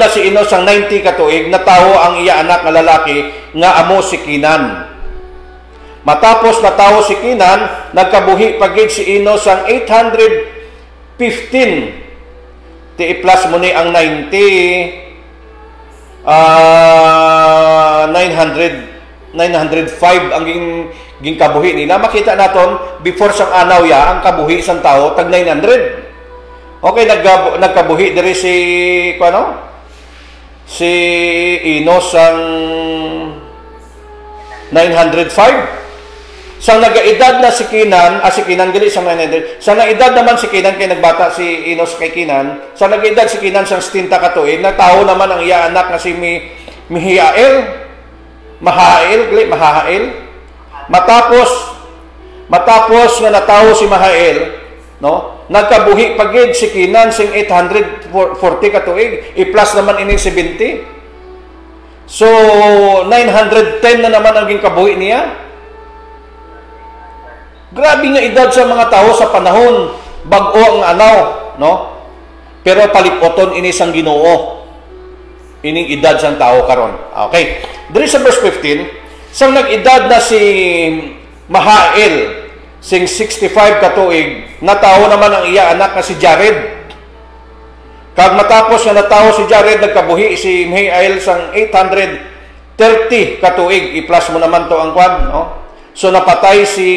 si Enos sang 90 katuig, natawo ang iya anak nga lalaki nga amo si Kinan. Matapos natawo si Kinan, nagkabuhi pagid si Enos sang 815. Ti i-plus mo ni ang 90, 905 ang ginkabuhi nila. Makita naton before sang anaw ya ang kabuhi sang tao tag 900. Okay, nagkabuhi diri si Enos sang 905. Sang nagaedad na si Kinan, si Kinan gali sang 900. Sang nagaedad naman si Kinan kay nagbata si Enos kay Kinan. Sang nagaedad si Kinan sang 70 katuig, natawo naman ang iya anak nga si Mahael. Matapos nga natawo si Mahael, no? Nagkabuhi pagid si Kinan sing 840 katuig, i-plus naman ining 70. So 910 na naman ang ginkabuhi niya. Grabe nga edad sa mga tao sa panahon, bag-o ang anaw, no? Pero palipoton ini sang Ginoo. Ining edad sang tao karon. Okay. Diri sa verse 15, sang nag-edad na si Mahael sing 65 katuig, natawo naman ang iya anak na si Jared. Kag matapos nga natawo si Jared, nagkabuhi si Mahael sang 830 katuig. I-plus mo naman to ang kwan, no? So napatay si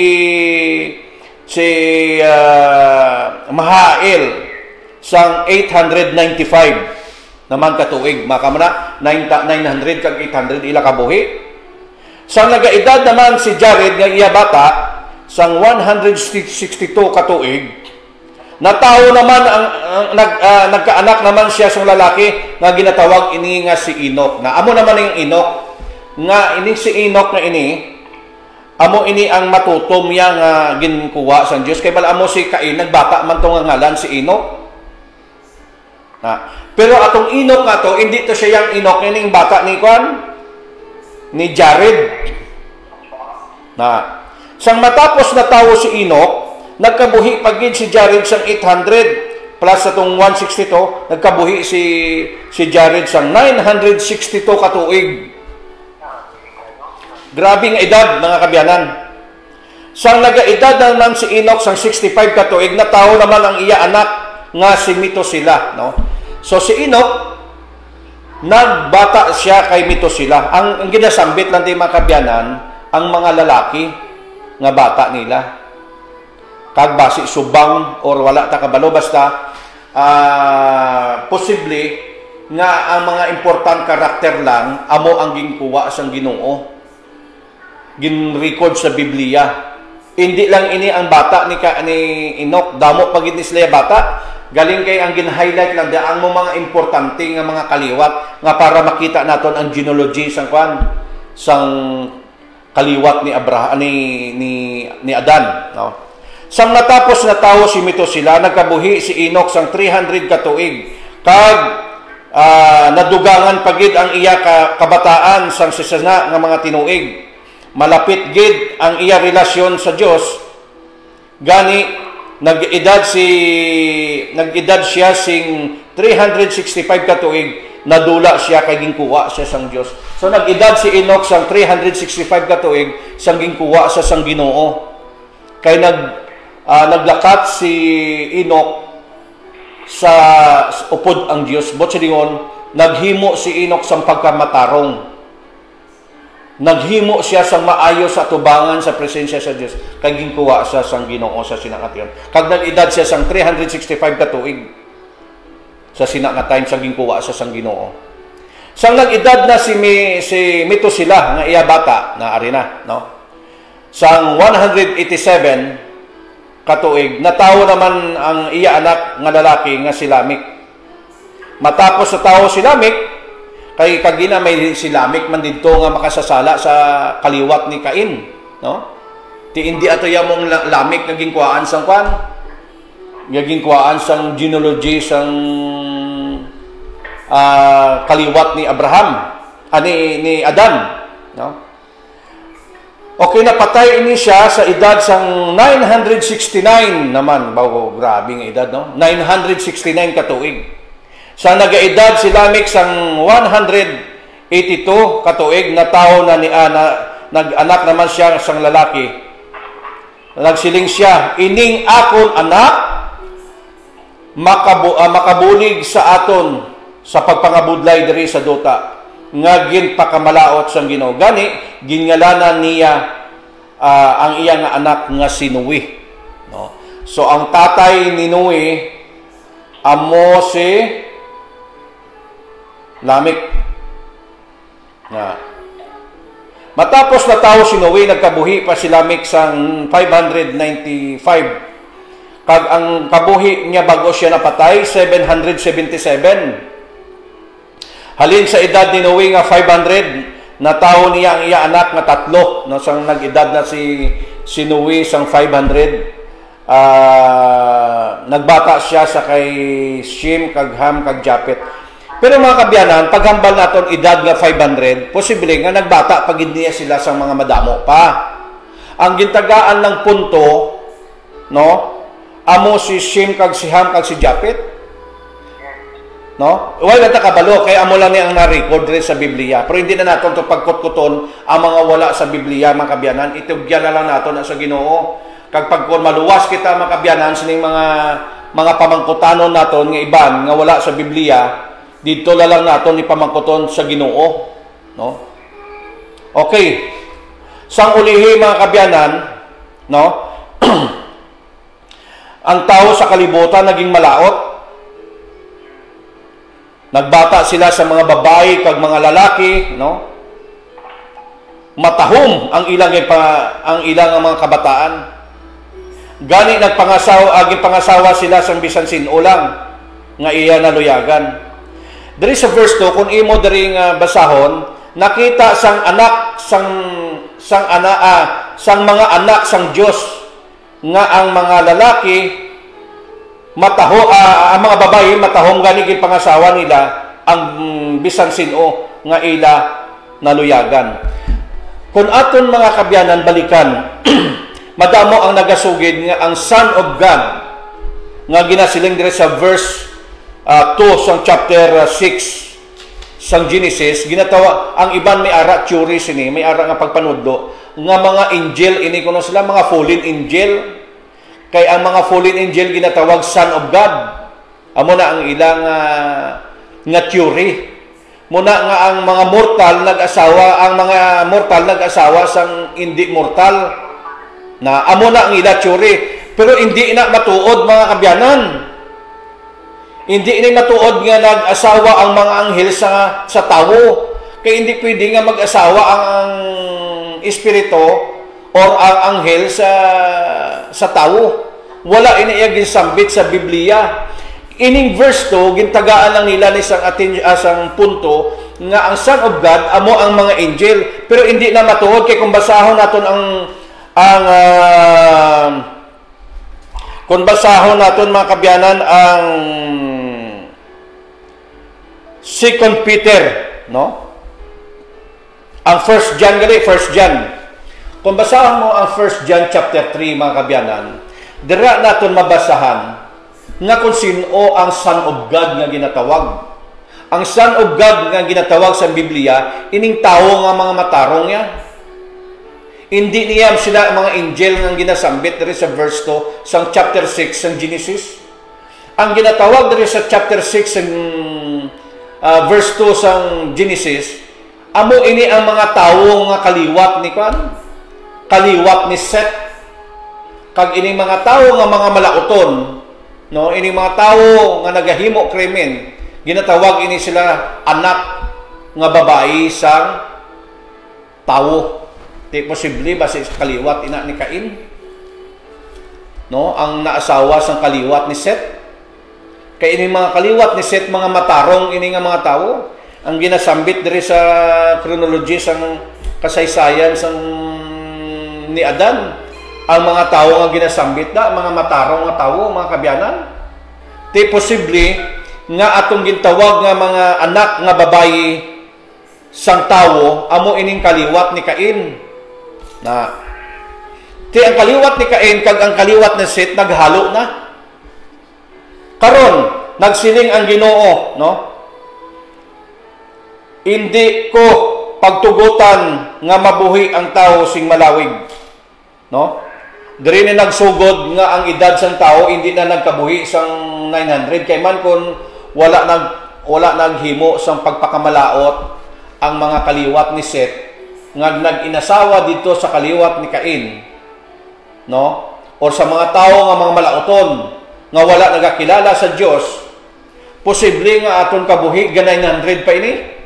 Mahael sang 895 naman katuig. Makamana 900 kag 800 ila kabuhi. Sang nagaedad naman si Jared nga iya bata sang 162 katuig, natawo naman nagkaanak naman siya sang lalaki nga ginatawag ini nga si Enoch. Na amo naman yung Enoch nga ini si Enoch na ini, amo ini ang matutom ya nga ginkuha sang Dios. Kay bala amo si Cain, nagbata man to nga ngalan si Enoch. Pero atong Enoch nga to, hindi to siya yang Enoch ining bata ni Jared. Sang matapos natawo si Enoch, nagkabuhi pagid si Jared sang 800 plus atong 162, nagkabuhi si Jared sang 962 katuig. Grabe nga edad mga kabyanan. Sang nagaedad naman si Enoch sang 65 ka tuig, na tao naman ang iya anak nga si Metusela, no? So si Enoch nagbata siya kay Metusela. Ang ginasambit lang di makabyanan ang mga lalaki nga bata nila. Kag basi subang or wala ta kabalo, basta posible nga ang mga important karakter lang amo ang ginkuha sang Ginoo, gin-record sa Biblia. Hindi lang ini ang bata ni Enoch, damo pagid ni sila bata, galing kay ang gin-highlight lang ang mga importante nga mga kaliwat nga para makita naton ang genealogy sang kaliwat ni Abraham ni Adan, no? Sang natapos na tawo si Metusela, nagkabuhi si Enoch sang 300 ka tuig, kag nadugangan pagid ang iya kabataan sang sisana nga mga tinuig. Malapit gid ang iya relasyon sa Dios, gani nag-edad siya sing 365 ka tuig, nadula siya kay ginkuha siya sang Dios. So nag-edad si Enoch sang 365 ka tuig, sang ginkuha sa sang Ginoo. Kay naglakat si Enoch sa upod ang Dios. Bot siya dingon, naghimo si Enoch sang pagkamatarong. Naghimo siya sang maayo sa tubangan sa presensya sa Dios, kay ginkuha sa sang Ginoo sa sinakatiyon. Kag nag-edad siya sang 365 ka tuig, sa sinakatime sa ginkuha sa sang Ginoo. Sang nag-edad na si Metusela nga iya bata na arena, no? Sang 187 ka tuig, natawo naman ang iya anak nga lalaki nga si Lamech. Matapos sa tawo si Lamech, kay kagina may si Lamech man didto nga makasasala sa kaliwat ni Cain, no? Ti indi ato yamong Lamech nga ginkuhaan sang kwan, nga ginkuhaan sang genealogy sang kaliwat ni Abraham, ni Adan, no? Okay, napatay ini siya sa edad sang 969 naman, bago grabe nga edad, no? 969 ka tuig. Sa nagaedad si Lamech sang 182 katuig, na tao na ni nag-anak naman siya sang lalaki. Nagsiling siya, ining akon anak makabulig sa aton sa pagpangabudlay diri sa duta, nga ginpakamalaot sang Ginoo. Gani gingalanan niya ang iya nga anak nga si Noe, no? So ang tatay ni Noe amo si Lamech. Na matapos na tawo si Noe, nagkabuhi pa si Lamech sang 595. Kag ang kabuhi niya bago siya napatay 777. Halin sa edad ni Noe nga 500, na tawo niya ang iya anak nga tatlo, no? Sang nag-edad na si Noe sang 500, nagbata siya sa kay Shem, kag Ham, kag Japet. Pero mga kabyanan, paghambal naton edad nga 500, posible nga nagbata pagid niya sila sang mga madamo pa. Ang gintagaan ng punto, no, amo si Shem, kag si Ham, kag si Japet, no? Wala ta kabalo kay amo lang ni ang na-record rin sa Biblia. Pero hindi na naton to pagkutkuton ang mga wala sa Biblia, mga kabyanan. Itugyan na lang naton sa Ginoo. Kag pagkon maluwas kita, mga kabyanan, sining mga pamangkutanon naton nga iban nga wala sa Biblia, dito na lang naton ipamangkuton sa Ginoo, no? Okay. Sang ulihi, mga kabyanan, no? Ang tao sa kalibutan naging malaot. Nagbata sila sa mga babae kag mga lalaki, no? Matahom ang ilang mga kabataan. Gani nagpangasawa sila sang bisan sin-o lang nga iya naluyagan. Diri sa verse 2, kung imo diri nga basahon, nakita sang mga anak sang Dios nga ang mga lalaki ang mga babae matahong gani gid pangasawa nila ang bisan sin-o nga ila naluyagan. Kung aton mga kabyanan balikan, madamo ang nagasugid nga ang Son of God nga ginasiling dire sa verse 2 sang chapter 6 sang Genesis, ginatawa ang iban may ara theory sini, may ara nga pagpanudlo. nga mga angel, ini kuno sila mga fallen angel. Kay ang mga fallen angel ginatawag son of God. Amo na ang ilang nga theory. Muna nga ang mga mortal nag-asawa sang hindi mortal. Na amo na ang ilang theory. Pero hindi na matuod mga kabyanan. Hindi na matuod nga nag-asawa ang mga anghel sa tao. Kaya hindi pwede nga mag-asawa ang espiritu or ang anghel sa tao. Wala iniya sambit sa Biblia. Ining verse to, gintagaan lang nila ni asang punto nga ang Son of God amo ang mga angel. Pero hindi na matuod kay kung basahon naton kung basahon naton mga kabyanan ang 2 Peter, no? Ang 1 John gali, 1 John. Kung basahan mo ang 1 John chapter 3 mga kabyanan, dira naton mabasahan nga kung sino ang Son of God nga ginatawag. Ang Son of God nga ginatawag sa Biblia, ining tao nga mga matarong niya. Hindi niya sila mga angel nga ginasambit diri sa verse 2 sa chapter 6 sa Genesis. Ang ginatawag diri sa chapter 6 sa verse 2 sa Genesis, amo ini ang mga tao nga kaliwat ni kaliwat ni Seth. Kag ini mga tao nga mga malauton, no, ini mga tao nga nagahimo krimen, ginatawag ini sila anak nga babae sang tao. Di posible ba sa kaliwat ina ni Cain? No, ang naasawa sang kaliwat ni Seth. Kay ini mga kaliwat ni Seth mga matarong ini nga mga tao. Ang ginasambit diri sa chronology sang kasaysayan sang ni Adan, ang mga tao nga ginasambit na mga matarong nga tao, mga kabyanan. Di posible nga atong gintawag nga mga anak nga babae sang tao amo ining kaliwat ni Cain. Na ti ang kaliwat ni Cain kag ang kaliwat ni Seth naghalo na. Karon nagsiling ang Ginoo, no? Hindi ko pagtugutan nga mabuhi ang tao sing malawig, no? Diri ni nagsugod nga ang edad sang tao hindi na nagkabuhi sang 900 kay man kun wala naghimo sang pagpakamalaot ang mga kaliwat ni Seth nga nag-inasawa dito sa kaliwat ni Cain, no? O sa mga tao nga mga malauton nga wala nagakilala sa Dios, posible nga aton kabuhi ga 900 pa ini.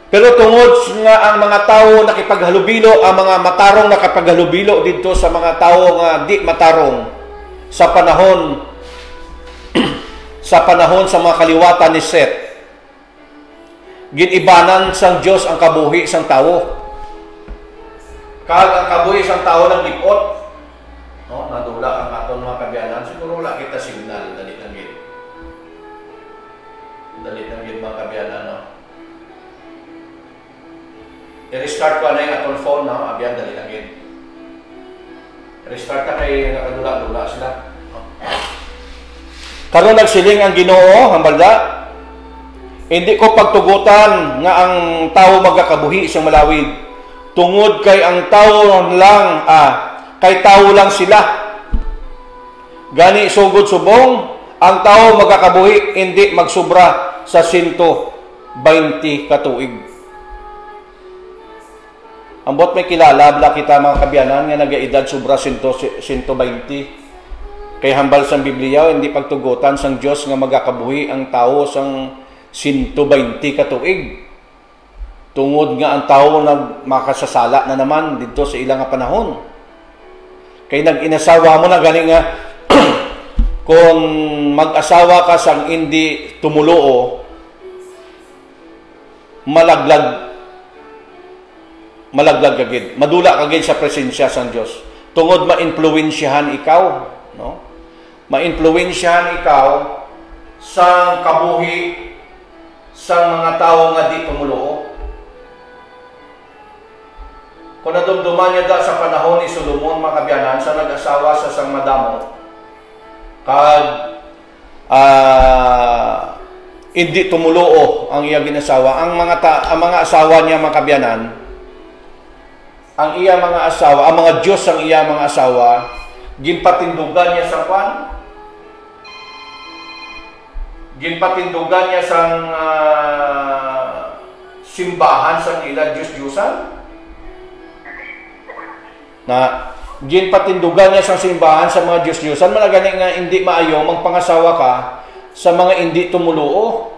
Pero tungod nga ang mga tao nakipaghalubilo, ang mga matarong nakipaghalubilo dito sa mga tao nga di matarong sa panahon sa mga kaliwatan ni Seth, ginibanan sang Dios ang kabuhi sang tao. Kag ang kabuhi sang tao naglipot, no, nadula ang aton mga kabyanan. Siguro wala kita signal dali lang gid mga kabyanan, no. I-restart ko na yung atong phone, no? Abyan, dali lang yun. Restart ka kay nakadula-dula sila. Karon nagsiling ang Ginoo, hambalda, hindi ko pagtugutan nga ang tao magakabuhi siyang malawig. Tungod kay ang tao lang, kay tao lang sila. Gani sugod subong, ang tao magakabuhi, hindi magsubra sa 120 katuig. Ambot may kilala, bla kita mga kabyanan nga nagaedad sobra 120. Kay hambal sang Biblia, hindi pagtugutan sang Dios nga magakabuhi ang tao sang 120 katuig. Tungod nga ang tao makasasala na naman dito sa ilang panahon. Kay nag-inasawa mo na gani nga kung mag-asawa ka sang hindi tumuloo, malaglag kagid, madula kagid sa presensya sang Dios. Tungod ma-influensyahan ikaw, no? Ma-influensyahan ikaw sa kabuhi sa mga tao nga di tumuloo. Kung nadumduman niya sa panahon ni Solomon, mga kabyanan, sa nag-asawa sa sang madamo, kag hindi tumuloo ang iyang ginasawa, ang mga asawa niya, mga kabyanan, ang iya mga asawa, ang mga Diyos ang iya mga asawa, ginpatindugan niya sa kwan? Ginpatindugan niya sa simbahan sa ila Diyos-Diyusan? Na ginpatindugan niya sa simbahan sa mga Diyos-Diyusan, malagani nga hindi maayo magpangasawa ka sa mga hindi tumuluo.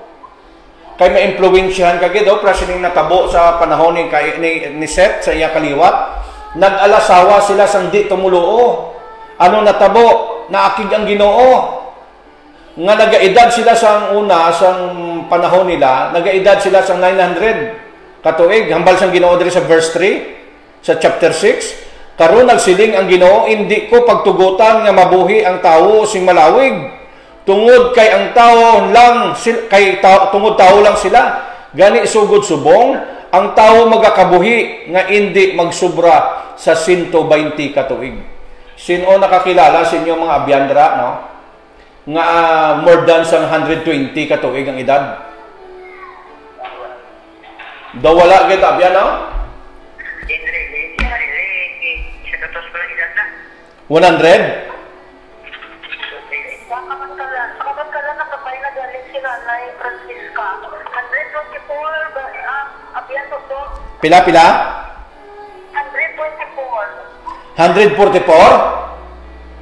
Kay ma-impluwensyahan ka gid para sining natabo sa panahon ni Seth sa iya kaliwat. Nag-alasawa sila sa hindi tumuluo. Ano natabo? Naakig ang Ginoo. Nga nagaedad sila sa una sang panahon nila, nagaedad sila sa 900 katuig, hambal sang Ginoo diri sa verse 3 sa chapter 6. Karon nagsiling ang Ginoo, hindi ko pagtugutan nga mabuhi ang tawo sing malawig. Tungod kay ang tao lang tungod tao lang sila. Gani sugod subong ang tao magakabuhi nga hindi magsubra sa 120 katuig. Sino nakakilala sa inyo mga abyandra, no? Nga more than sa 120 katuig ang edad. Daw wala gid abyan, no? 100? Pila? 144?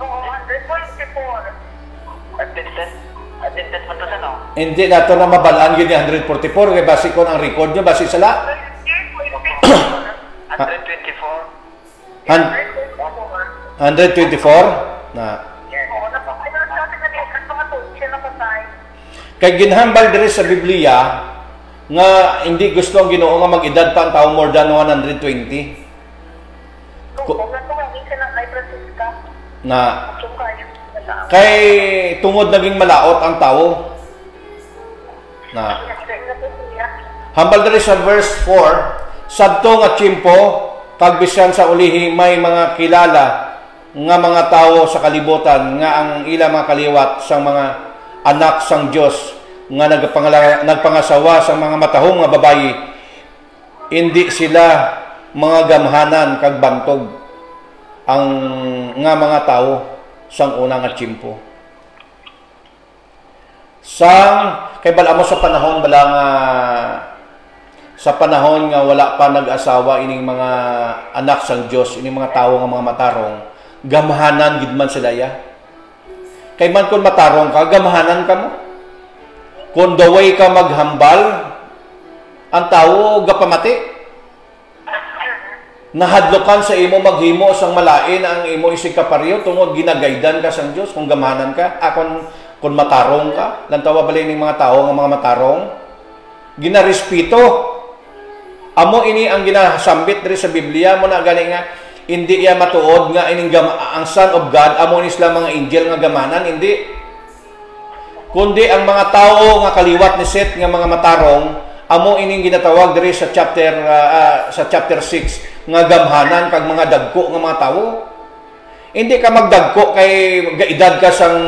Oo, 144. Adventist man to sa no? Hindi na ito na mabalaan yun yung 144. Kaya basi ko ang record nyo, basi sala. 124. 124? Na. Oo, napakailan sa atin na mga siya napatay. Kay ginhambal diri sa Biblia, nga hindi gusto ang Ginoo nga mag-edad pa ang tao more than 120. Na kay tungod naging malaot ang tao. Na hambal diri sa verse 4, sadto nga tiyempo kag bisan sa ulihi may mga kilala nga mga tao sa kalibutan nga ang ila mga kaliwat sang mga anak sang Dios nga nagpangasawa sa mga matahong nga babayi, hindi sila mga gamhanan kag bantog ang nga mga tao sang una nga tiyempo. Kay bala mo sa panahon nga wala pa nag-asawa ining mga anak sang Dios, ining mga tao nga mga matarong, gamhanan gid man sila ya. Kay man kun matarong ka, gamhanan ka mo. Kung daway ka maghambal, ang tao gapamati. Nahadlokan sa imo maghimo sang malain ang imo isig kaparyo tungod ginagaydan ka sang Dios kung gamahanan ka. Kung matarong ka, lantawa balay ning mga tao nga mga matarong, ginarespeto. Amo ini ang ginasambit diri sa Biblia mo na gani nga hindi iya matuod nga ining ang Son of God amo ni sila mga angel nga gamanan, hindi. Kundi ang mga tao nga kaliwat ni Seth nga mga matarong amo ining ginatawag diri sa chapter 6 nga gamhanan kag mga dagko nga mga tao. Hindi ka magdagko kay gaedad ka sang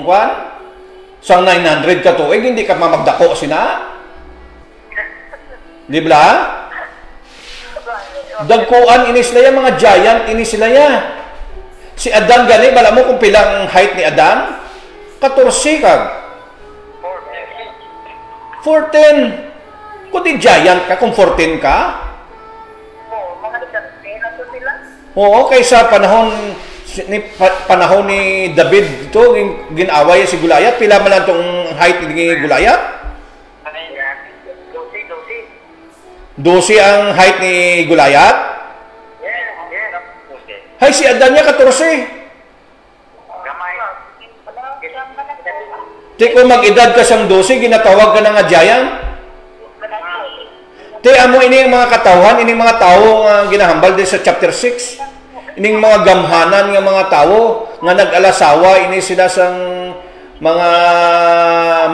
900 ka tuig, hindi ka mamagdako sina. Di ba? Dagkuan ini sila mga giant ini sila ya. Si Adan gani bala mo kung pilang height ni Adan? 14 kag 14. Kung di giant ka, kung 14 ka? Oo, mga ligante na to sila. Oo, kaysa panahon ni David ito, ginaway si Gulayat. Pila man lang itong height ni Gulayat? 12 ang height ni Gulayat? Hay, si Adan niya 14. Ti kung mag-edad ka sang 12, ginatawag ka na nga giant. Ti amo ini mga katawhan, ini mga tao nga ginahambal din sa chapter 6. Ining mga gamhanan nga mga tao nga nag-alasawa, ini sila sang mga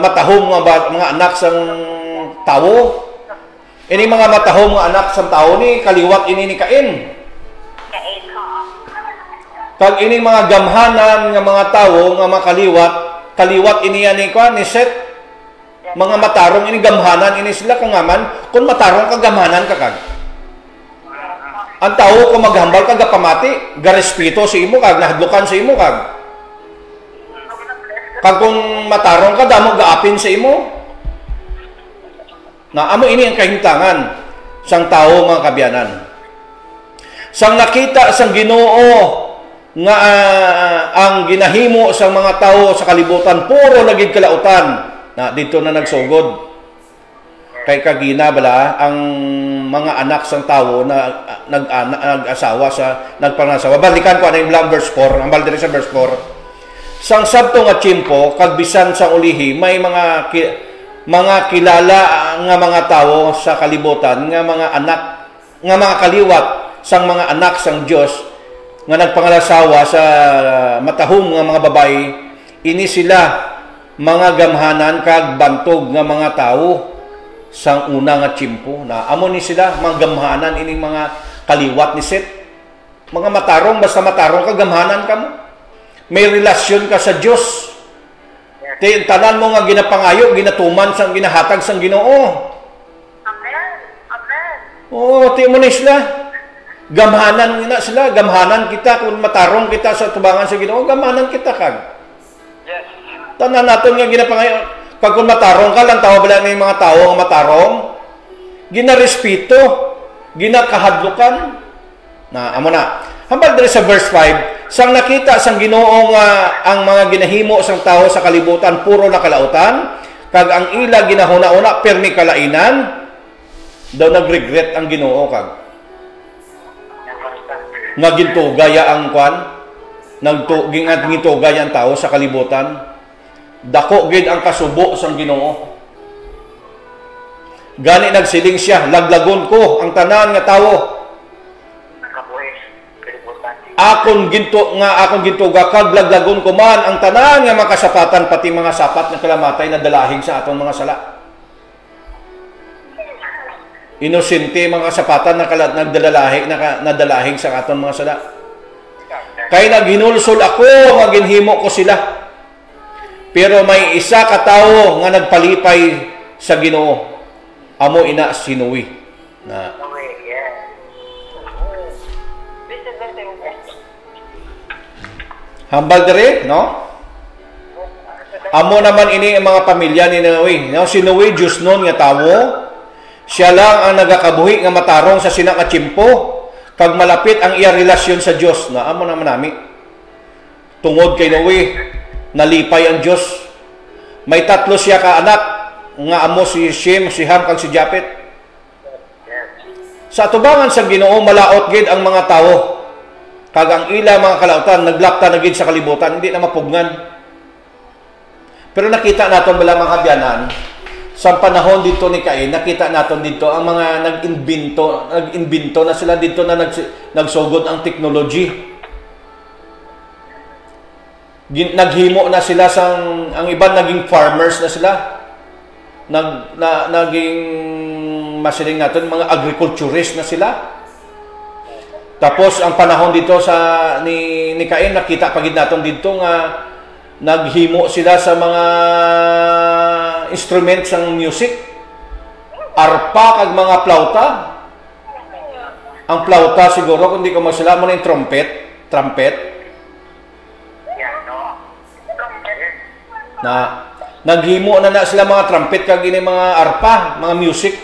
matahom nga mga anak sang tao. Ini mga matahom nga anak sang tao ni kaliwat ini ni Cain. Kag ini mga gamhanan nga mga tao nga kaliwat ini yan ni Seth. Mga matarong ini gamhanan ini sila kung aman, kung matarong ka gamhanan ka kag. Ang tao kung maghambal ka gapamati, garespeto sa imo kag nahadlukan sa imo kag. Kag kung matarong ka damo gaapin sa imo. Na amo ini ang kahimtangan sang tao mga kabyanan. Sang nakita sang Ginoo nga ang ginahimo sang mga tao sa kalibutan puro naging kalautan na dito na nagsugod kay kagina bala ang mga anak sang tao na nag-asawa sa nagpangasawa. Balikan ko ano yung verse 4, ang baldiri sa verse 4. Sang sabto nga tiyempo kag bisan sa ulihi may mga kilala nga mga tao sa kalibutan nga mga anak nga mga kaliwat sang mga anak sang Dios nga nagpangasawa sa matahom nga mga babae, ini sila mga gamhanan kag bantog nga mga tao sang una nga tiyempo. Na amo ni sila mga gamhanan ining mga kaliwat ni Set. Mga matarong, basta matarong ka gamhanan ka mo. May relasyon ka sa Dios. Tanan mo nga ginapangayo, ginatuman sang ginahatag sang Ginoo. Amen. Amen. Oh, ti mo ni sila. Gamhanan na sila, gamhanan kita kung matarong kita sa tubangan sa Ginoo, gamhanan kita kag. Yes. Tanan naton nga ginapangayo, kag kung matarong ka lang tawo bala may mga tawo nga matarong, ginarespeto, ginakahadlukan. Na amo na. Hambal diri sa verse 5, sang nakita sang Ginoo nga ang mga ginahimo sang tawo sa kalibutan puro na kalautan, kag ang ila ginahuna-una permi kalainan, daw nagregret ang Ginoo kag. Nga gintugaya ang kwan, gintugaya ang tao sa kalibutan, dako gid ang kasubo sang Ginoo. Gani nagsiling siya, laglagon ko ang tanan nga tawo. Akon gintuga kag laglagon ko man ang tanan nga makasapatan pati mga sapat na kalamatay na dalahig sa aton mga sala. Inosente mga kasapatan na nadalahig sa aton mga sala. Kay naghinulsol ako nga ginhimo ko sila. Pero may isa ka tawo nga nagpalipay sa Ginoo. Amo ina sinuwi. Na hambal dere, no? Amo naman ini ang mga pamilya ni Noe. No, si Noe Diyos nun nga tawo. Siya lang ang nagakabuhi nga matarong sa sina nga tiyempo. Kag malapit ang iya relasyon sa Diyos. Na amo naman nami. Tungod kay Noe, nalipay ang Diyos. May tatlo siya ka anak. Nga amo si Shem, si Ham, kag si Japet. Sa atubangan sa Ginoo, malaot gid ang mga tao. Kag ang ila mga kalautan, naglapta na gid sa kalibutan, hindi na mapugnan. Pero nakita naton bala mga kabyanan, sa panahon dito ni Cain, nakita naton dito ang mga nag-imbento na sila dito na nagsugod ang technology. Naghimo na sila ang iba naging farmers na sila. Naging masiling natin mga agriculturist na sila. Tapos ang panahon dito ni Cain, nakita pagid naton dito nga naghimo sila sa mga instruments ng music, arpa kag mga plauta. Ang plauta siguro kung di ko masala mo na yung trumpet. Na naghimo na sila mga trumpet kag ini mga arpa, mga music.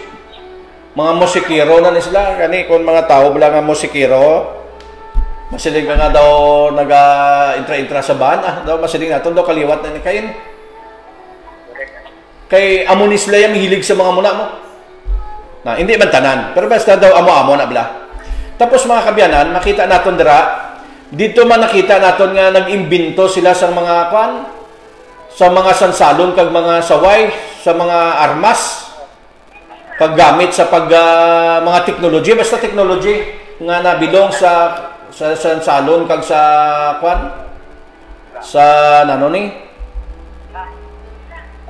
Mga musikero na sila kani kon mga tao bala nga musikero. Masiling ka nga daw naga-intra sa ban. Daw masiling naton daw kaliwat na ni Cain. Kay amo ni sila yung hilig sa mga muna mo. Na hindi man tanan, pero basta daw amo-amo na bala. Tapos mga kabyanan, makita naton dira, dito man nakita naton nga nag-imbento sila sa mga sa mga sansalon kag mga saway, sa mga armas, kag gamit sa mga technology, basta technology nga nabilong sa sansalon kag sa sa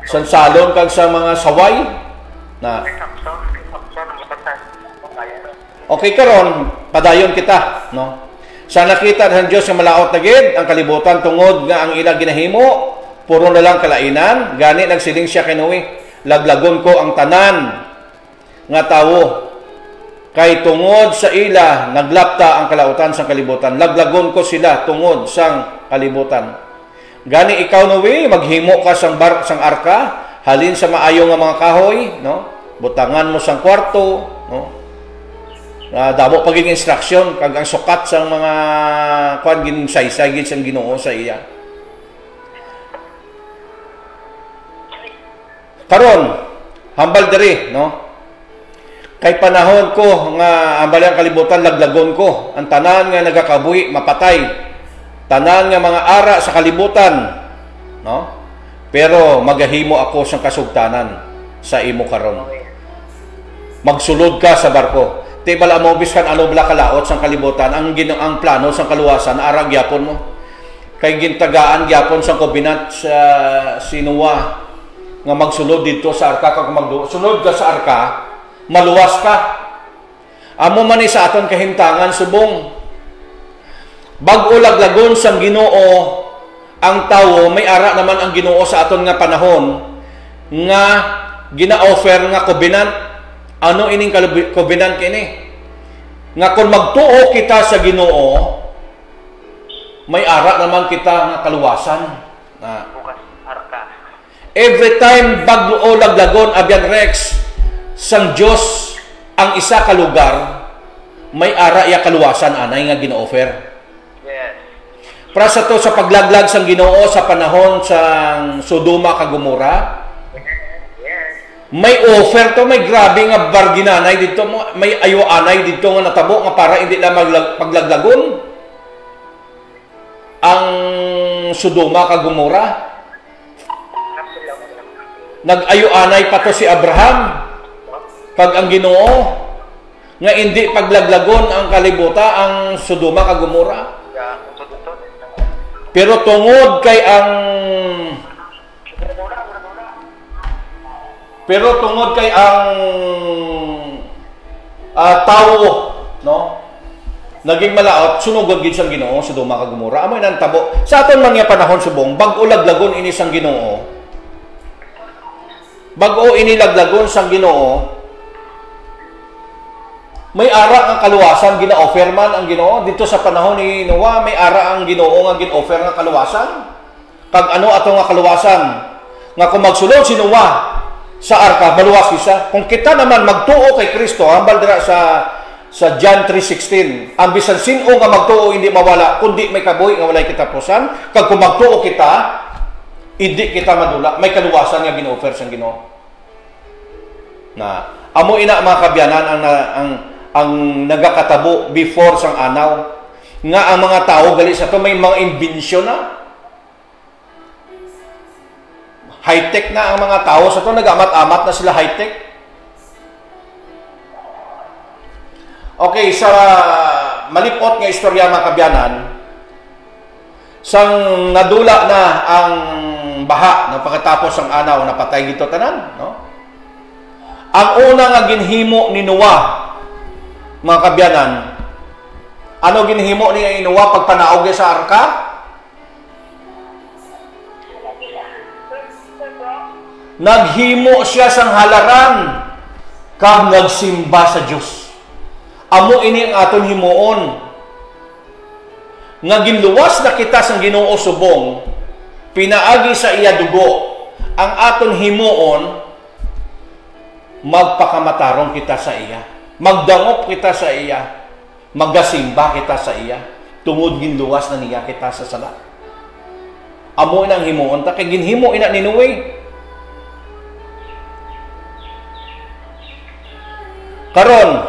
sansalon kag sa mga saway na okay karon padayon kita, no? Sa nakita ng Dios nga malaot na gid ang kalibutan tungod nga ang ila ginahimo puro na lang kalainan, gani nagsiling siya kay Noe, laglagon ko ang tanan nga tawo Kay tungod sa ila naglapta ang kalautan sang kalibutan. Laglagon ko sila tungod sang kalibutan. Gani ikaw Noe, maghimo ka sang arka, halin sa maayo nga mga kahoy, no? Butangan mo sang kwarto, no? Damo paging instruction kag ang sukat sang mga kuan gin saysay gid sang Ginoo sa iya. Karon, hambal diri, no? Kay panahon ko nga hambal ang kalibutan laglagon ko, ang tanan nga nagakabuhi mapatay. Tanan nga mga ara sa kalibutan, no? Pero magahimo ako sang kasugtanan sa imo karon. Magsulod ka sa barko. Ti bala mo biskan ano bala kalaot sang kalibutan, ang plano sang kaluwasan ara gyapon mo. Kay gintagaan gyapon sang covenant sa Noah nga magsulod dito sa arka kag magsunod ka sa arka, maluwas ka. Amo man ni sa aton kahimtangan subong. Bag-o laglagon sang Ginoo ang tawo, may ara naman ang Ginoo sa aton nga panahon nga gina-offer nga covenant. Ano ining covenant kini? Nga kung magtuo kita sa Ginoo, may ara naman kita nga kaluwasan. Bukas arka. Every time bag-o laglagon abyan Rex sang Dios ang isa ka lugar, may ara ya kaluwasan anay nga gina-offer. Yes. Para sa to sa paglaglag sang Ginoo sa panahon sang Sodoma kag Gomora, may offer to, may grabe nga barginanay dito, may ayoanay dito nga natabo nga para hindi lang paglaglagon ang Sodoma kag Gomora. Nag-ayoanay pa to si Abraham kag ang Ginoo nga hindi paglaglagon ang kalibutan ang Sodoma kag Gomora. Pero tungod kay ang tao, no? Naging malaot, sunugod gid sang Ginoo Sodoma kag Gomora. Amoy nang tabo. Sa aton mga panahon subong, bag-o laglagon ini sang Ginoo. Bag-o ini laglagon sang Ginoo. May ara nga kaluwasan gina-offer man ang Ginoo dito sa panahon ni Noah, may ara ang Ginoo nga gin-offer nga kaluwasan. Kag ano ato nga kaluwasan? Nga kung magsulod si Noah sa arka, maluwas isa. Kung kita naman magtuo kay Kristo, hambal dira sa John 3:16, ang bisan sino nga magtuo hindi mawala, kundi may kabuhi nga walay katapusan. Kag kung magtuo kita, hindi kita madula, may kaluwasan nga gin-offer sang Ginoo. Na amo ina mga kabyanan ang nagakatabo before sang anaw nga ang mga tao gali sa to may mga imbensyon na. High-tech na ang mga tao sa to, nag-amat-amat na sila high-tech. Okay, sa malipot nga istorya mga kabyanan, sang nadula na ang baha na pagkatapos ang anaw, napatay dito tanan, no? Ang una nga ginhimo ni Noah, mga kabyanan, ano ginhimo ni Noah pagpanaog sa arka? Naghimo siya sang halaran kag nagsimba sa Dios. Amo ini ang aton himuon. Nga ginluwas na kita sang Ginoo subong, pinaagi sa iya dugo. Ang aton himuon, magpakamatarong kita sa iya. Magdangop kita sa iya. Magasimba kita sa iya. Tungod ginluwas na niya kita sa sala. Amo inang himuon ta kay ginhimo ina ni Noe. Karon,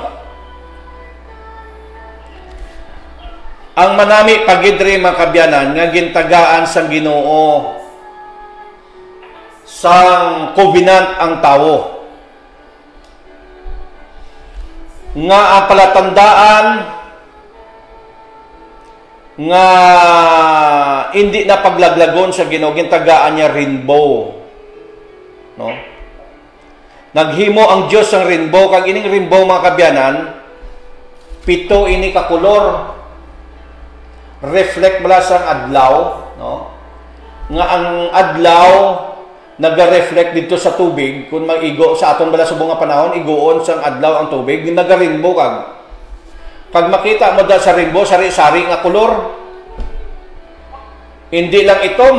ang manami pagidri mga kabyanan nga gintagaan sang Ginoo sang covenant ang tawo. Nga ang palatandaan nga hindi na paglaglagon sa Ginoo, gintagaan niya rainbow. No? Naghimo ang Dios ang rainbow, kag ining rainbow mga kabyanan, 7 ini ka kolor. Reflect mula sang adlaw, no? Nga ang adlaw naga-reflect dito sa tubig kung mag-igo sa aton bala subong nga panahon igoon sang adlaw ang tubig naga-rainbow kag pag makita mo da sa rainbow sari-sari nga kolor hindi lang itom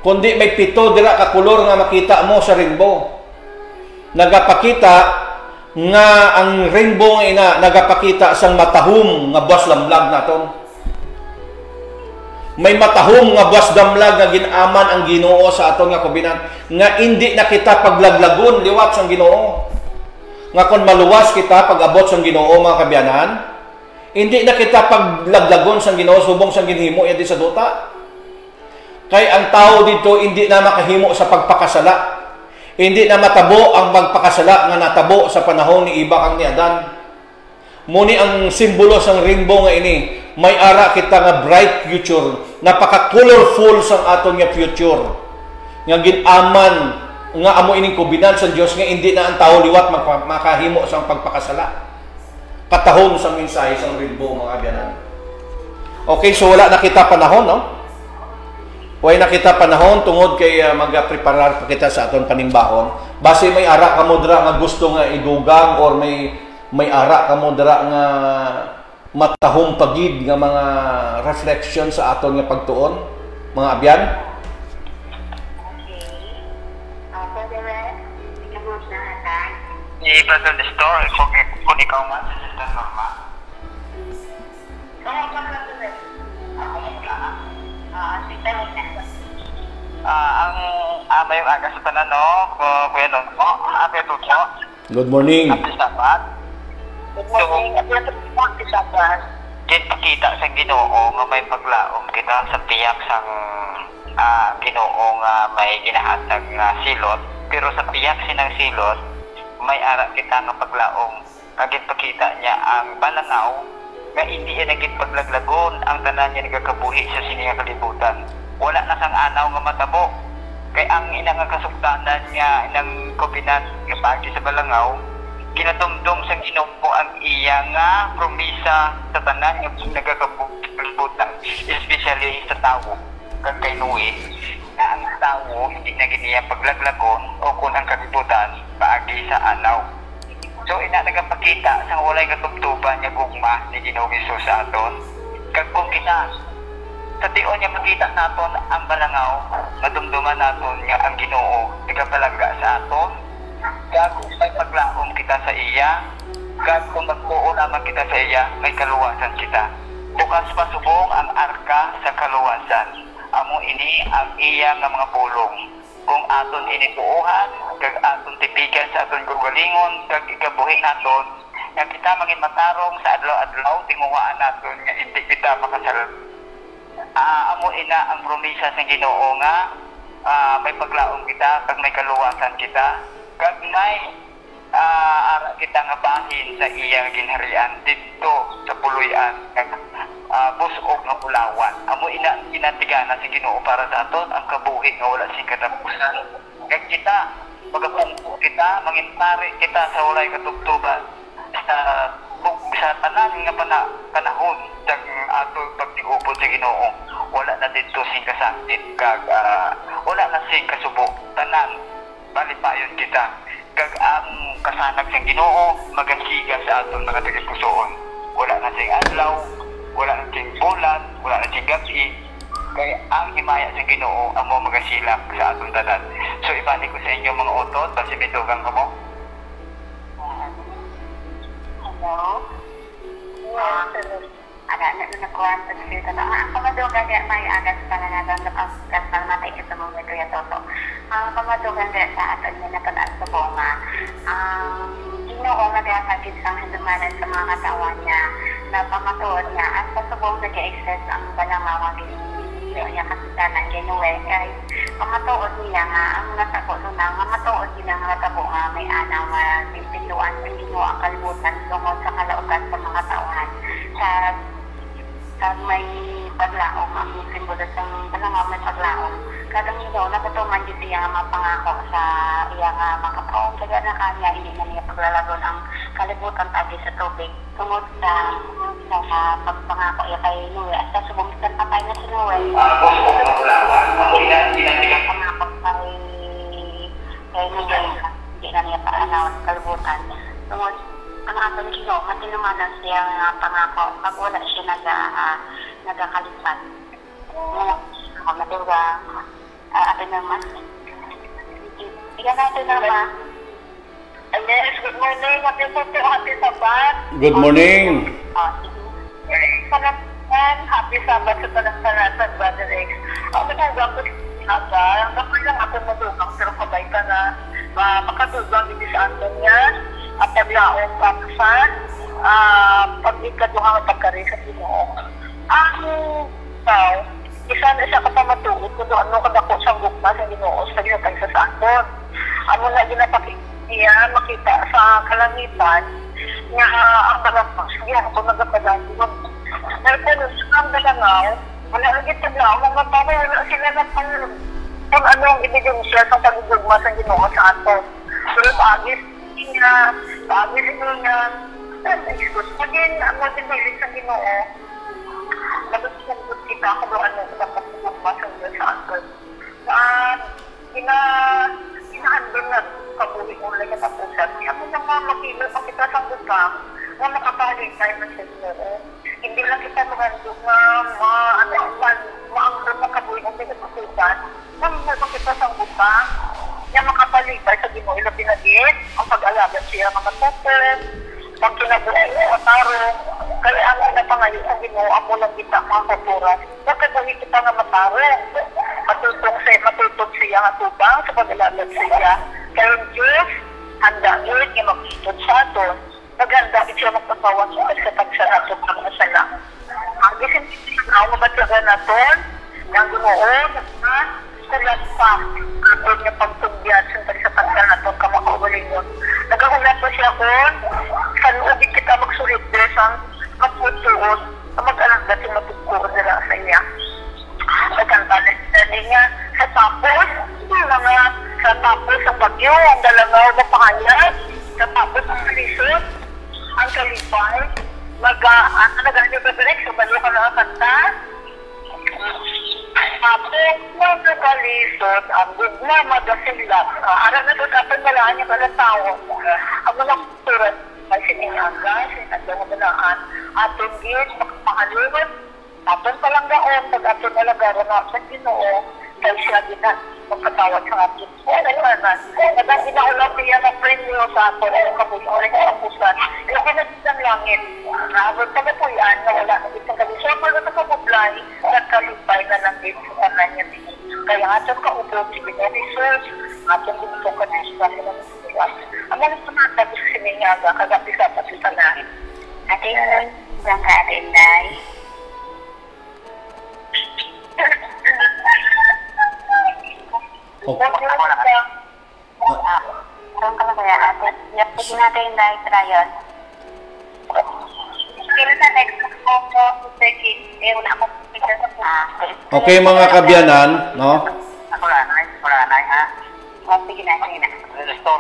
kundi may 7 dira ka kolor nga makita mo sa rainbow nagapakita nga ang rainbow nga ina nagapakita sang matahom nga buwas lamlag naton may matahom nga buwas damlag nga ginaman ang Ginoo sa aton nga kubinan nga hindi na kita paglaglagon liwat sang Ginoo nga kung maluwas kita pag-abot sang Ginoo mga kabyanan hindi na kita paglaglagon sang Ginoo subong sang ginhimo yadi sa duta kay ang tao dito hindi na makahimo sa pagpakasala hindi na matabo ang magpakasala nga natabo sa panahon ni Iba kang ni Adan muni ang simbolo sang rainbow nga ini may ara kita nga bright future napaka-colorful sang aton nga future nga ginaman nga amo ining kubinan sa Dios nga hindi na ang tao liwat makahimo sang pagpakasala katahom sang mensahe sang rainbow mga kabyanan okay so wala na kita panahon no wala na kita panahon tungod kay magapreparar pa kita sa aton panimbahon base may ara kamo dira nga gusto nga idugang or may ara kamo dira nga matahong pagid nga mga reflection sa aton nga pagtuon mga abyan ni Brother Nestor kung ikaw man sa Sister Norma ang may aga sa tanan no Kuya Norma Ate Tucho good morning Ate Sabat good morning Ate Sabat kita sa Ginoo nga may paglaom kita sa tiyak sang Ginoo nga may ginahatag nga silot pero sa tiyak sinang silot may ara kita nga paglaom kagit pakita niya ang balangaw nga hindi niya naging paglaglagon ang tanan niya nagakabuhi sa sininga kalibutan wala na sang anaw nga matabo kay ang ina nga kasugtanan niya inang kubinan nga pagi sa balangaw kinatumdum sa Ginoo ang iya nga promisa sa tanan nga nagakabuhi kalibutan especially sa tao kag kay Noe na ang tao hindi na giniya paglaglagon o kung ang kalibutan paagi sa anaw. So ina nagapakita sa walay katubtuban niya gugma ni Ginoong Hesus sa aton. Kag kung kita sa tion niya makita naton ang balangaw, madumduman naton nga ang Ginoo nagapalangga sa aton. Kag kung may paglaom kita sa iya, kag kung magtuo naman kita sa iya, may kaluwasan kita. Bukas pa subong ang arka sa kaluwasan. Amo ini ang iya nga mga pulong. Kung aton inituuhan, kag aton tipigan sa aton gugalingon, kag ikabuhi naton, nga kita maging matarong sa adlaw-adlaw, tinguhaan naton nga hindi kita makasal. Amo ina ang promisa sa Ginoo nga may paglaom kita, kag may kaluwasan kita, kag may ara kita nga bahin sa iyang ginharian dito sa puluyan busog nga pulawan. Amo ina ginatigana sa Ginoo para sa aton ang kabuhi nga wala sing katapusan. Kag kita magapungko kita, mangintari kita sa walay katubtuban sa tanan nga panahon dag ato pagtigupo sa Ginoo. Wala na dito sing kasakit kag wala na sing kasubo. Tanan palipayon kita. Kag ang kasanag sa Ginoo magasiga sa aton mga tagipusoon. Wala na sing adlaw, wala na sing bulan, wala na sing gabi. Kaya ang himaya sa Ginoo amo magasilak sa aton tanan. So ibalik ko sa inyo mga otot basi mitugang kamo. Hello. Ada na nakuan sa dito na ang kamadugan niya may agas pananagan ng pagkasal matay sa mga kuya Toto. Ang kamadugan niya sa aton niya napadaan sa bunga. Ginoo nga sakit sang hindumanan sa mga katawan niya na pamatuod niya at pasubong nag-exist ang balangaw niya kasitanan Ginoo kay pamatuod niya nga ang nasako na mamatuod niya nga natabo nga may anaw nga pinduan sa Ginoo ang kalibutan tungod sa kalaugan sa mga tauhan sa may paglaom ang simbolo sa balangaw may paglaom kadang Ginoo napatuman yun siya nga mapangako sa iya nga makapaong kaya na kanya hindi na niya paglalagon ang kalibutan tagi sa tubig tungod sa pagpangako iya kay Noe at sa subong patay na si Noe. Pangako kalibutan. Tungod ang aton Ginoo matinungalan siya nga pangako pag wala siya nagakalipat. Ako madugang atin naman. Bigyan natin naman. Yes, good morning. Happy Sabat. Good morning. Happy Sabat sa talang-talatan, Brother Rex. Ako madugang ko ang kapag lang ako madugang pero kabay ka na makadugang hindi sa atin niya at paglaong papasan pag-ikaduhang at pagkari sa Ginoo. Ang isa na siya kapamatuod kung ano kadako sa gugma sa Ginoo sa ginatag sa sakot. Ano na ginapakita makita sa kalangitan nga ang talagang sige ako nagpadagdag. Pero ang dalangaw, wala lagi tablaw, mga tao wala sila na kung ano ang ebidensya sa pagugma sa Ginoo sa aton. Pero paagis niya, excuse mo din, ang magbibilis sa Ginoo, nagsisagot kita kung ano sa pagugma sa Ginoo sa aton. Inahandol na kabuhi ulit na tapusan. Ako na nga makilo pa kita sa butang na makapalit tayo na sa Ginoo. Hindi lang kita magandog na maangkong makabuhi ulit na tapusan. Naman kita sa butang na makapalit tayo sa Ginoo. Ilang pinagit, ang pag-alagan siya ng matutin, pag kinabuhi o matarong, kaya ang pinapangayon sa Ginoo, ako lang kita mga kultura. Bakit ba kita nga matarong? Matutok siya nga tubang sa pag-alagan siya. Kaya yung Diyos, handa yun yung mag-istod sa aton. Maganda siya magpapawan sa pagkatagsa natin ang masala. Ang gisintin na mabatlagan natin, ng Ginoo, kulat pa aton niya pagtugyan sa pagkatagsa natin kamakauling yun. Nagahulat pa siya kung saan ubig kita magsulit des ang magputuod ang mag-alagda si matugkuod nila sa iya. Nagkantanan niya sa tapos, sa tapos ang bagyo, ang dalangaw na pangalan, sa tapos ang kalisod, ang kalipay, nag-ano ba direk, sa balo ka na kanta, tapos magkakalisod, ang gugma, magasilap, aram na ito sa ating malaan yung kalatawon, ang mga kulturan, ay siningaga, sinadong malaan, ating git, makapakalimot, aton palang gaon, pag aton alagara na sa Ginoo, dahil siya ginan, magkatawad sa atin. Naging ginaulang niya na premyo sa aton, ang kabulorin sa kapusan. Yung pinagin ng langit, naabot ka na po yan, na wala na dito kami. So, pag nakabublay, nagkalipay na lang din sa kanan niya. Kaya aton kaupot, sige na Jesus, aton dito ka na sa kanan niya. Ang mga sumata, gusto siningaga, kagabi sa patitanahin. Ating hanggang ka ating day. Parang ka lang kaya ate. Pwede natin dahil trial. Kaya sa next ako una ako picture sa Okay mga kabyanan, no? Ako lanay, ha? Sige na. Gusto.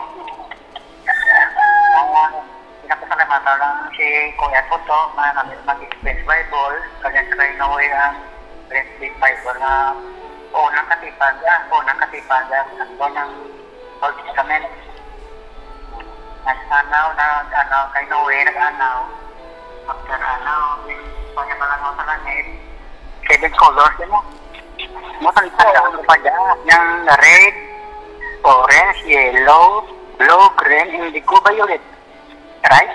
Ang pinapasalamatan lang si Kuya Toto, mag-express Bible, kanya sa kayo naway ang Express Bible na unang katipaga, ako ng Old Testament. Nag-anaw, kay Noe, nag-anaw. Mag-anaw, kanya malangaw sa langit. 7 colors, yun mo. Matalitan sa ano pa dyan, yung red, orange, yellow, blue, green, indigo, violet. Right?